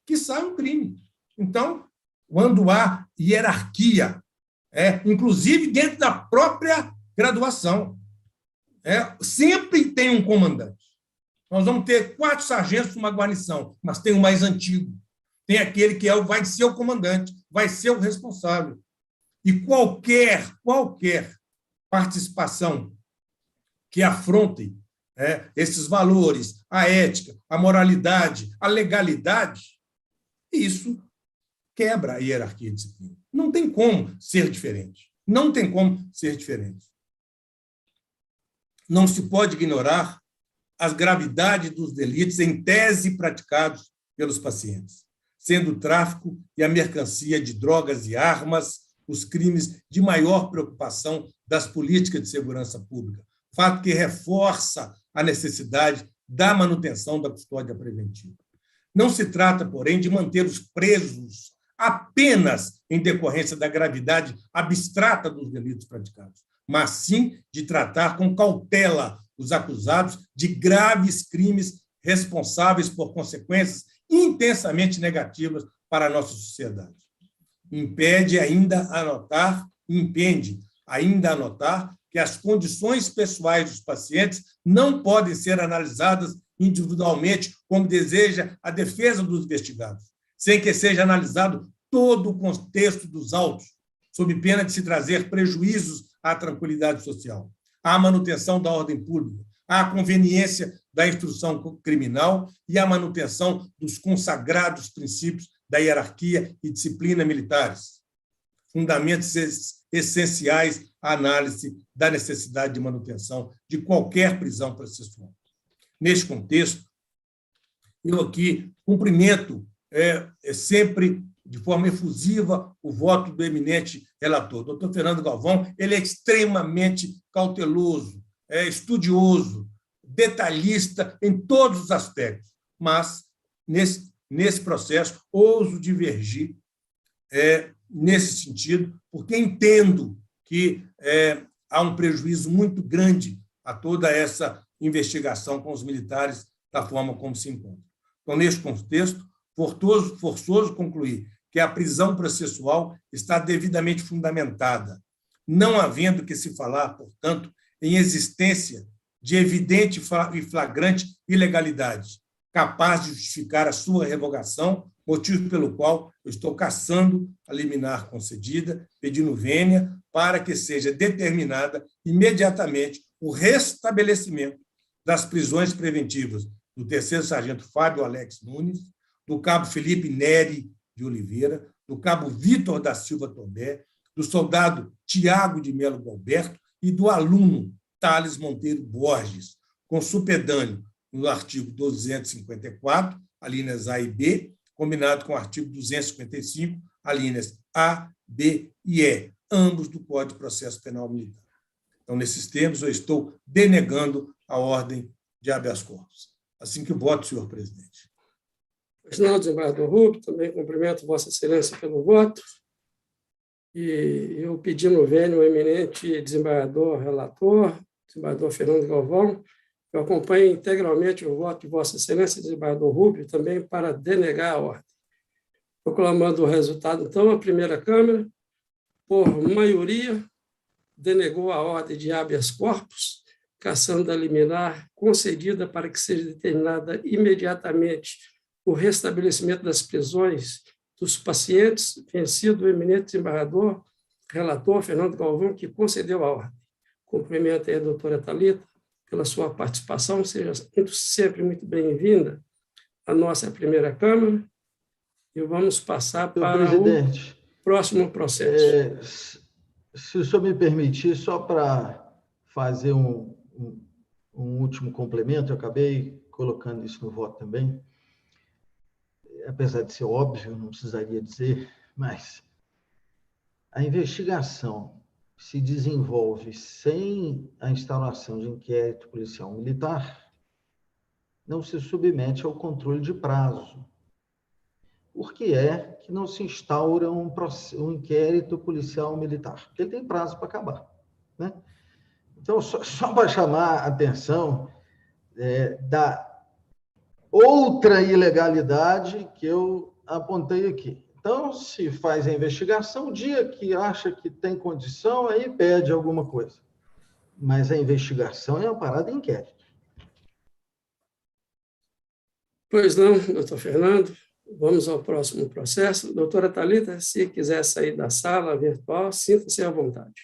quiçá um crime. Então, quando há hierarquia, inclusive dentro da própria graduação, sempre tem um comandante. Nós vamos ter 4 sargentos numa guarnição, mas tem o mais antigo. Tem aquele que vai ser o comandante, vai ser o responsável. E qualquer participação que afronte esses valores, a ética, a moralidade, a legalidade, isso quebra a hierarquia e disciplina. Não tem como ser diferente. Não tem como ser diferente. Não se pode ignorar as gravidades dos delitos em tese praticados pelos pacientes, sendo o tráfico e a mercancia de drogas e armas os crimes de maior preocupação das políticas de segurança pública, fato que reforça a necessidade da manutenção da custódia preventiva. Não se trata, porém, de manter os presos apenas em decorrência da gravidade abstrata dos delitos praticados, mas sim de tratar com cautela os acusados de graves crimes responsáveis por consequências intensamente negativas para a nossa sociedade. Impende ainda anotar que as condições pessoais dos pacientes não podem ser analisadas individualmente, como deseja a defesa dos investigados, sem que seja analisado todo o contexto dos autos, sob pena de se trazer prejuízos à tranquilidade social, à manutenção da ordem pública, à conveniência da instrução criminal e à manutenção dos consagrados princípios da hierarquia e disciplina militares, fundamentos essenciais à análise da necessidade de manutenção de qualquer prisão processual. Neste contexto, eu aqui cumprimento sempre de forma efusiva o voto do eminente relator. O doutor Fernando Galvão, ele é extremamente cauteloso, estudioso, detalhista em todos os aspectos, mas, nesse processo, ouso divergir nesse sentido, porque entendo que há um prejuízo muito grande a toda essa investigação com os militares da forma como se encontra. Então, neste contexto, forçoso concluir que a prisão processual está devidamente fundamentada, não havendo que se falar, portanto, em existência de evidente e flagrante ilegalidade, capaz de justificar a sua revogação, motivo pelo qual eu estou cassando a liminar concedida, pedindo vênia para que seja determinada imediatamente o restabelecimento das prisões preventivas do terceiro sargento Fábio Alex Nunes, do cabo Felipe Neri de Oliveira, do cabo Vitor da Silva Tomé, do soldado Tiago de Melo Galberto e do aluno Thales Monteiro Borges, com supedâneo no artigo 254, alíneas A e B, combinado com o artigo 255, alíneas A, B e E, ambos do Código de Processo Penal Militar. Então, nesses termos, eu estou denegando a ordem de habeas corpus. Assim que voto, senhor presidente.
Pois não, desembargador Rubio, também cumprimento Vossa Excelência pelo voto. E eu pedindo vênia ao eminente desembargador relator, desembargador Fernando Galvão, eu acompanho integralmente o voto de Vossa Excelência, desembargador Rubio, também para denegar a ordem. Proclamando o resultado, então, a primeira Câmara, por maioria, denegou a ordem de habeas corpus, cassando a liminar concedida para que seja determinada imediatamente o restabelecimento das prisões dos pacientes, vencido o eminente desembargador, relator Fernando Galvão, que concedeu a ordem. Cumprimento aí a doutora Thalita pela sua participação, seja sempre muito bem-vinda à nossa primeira Câmara, e vamos passar para o próximo processo.
Se o senhor me permitir, só para fazer um último complemento, eu acabei colocando isso no voto também, apesar de ser óbvio, não precisaria dizer, mas a investigação se desenvolve sem a instauração de inquérito policial militar, não se submete ao controle de prazo. Por que é que não se instaura um inquérito policial militar? Porque ele tem prazo para acabar, né? Então, só para chamar a atenção da outra ilegalidade que eu apontei aqui. Então, se faz a investigação, o dia que acha que tem condição, aí pede alguma coisa. Mas a investigação é uma parada de inquérito.
Pois não, doutor Fernando. Vamos ao próximo processo. Doutora Thalita, se quiser sair da sala virtual, sinta-se à vontade.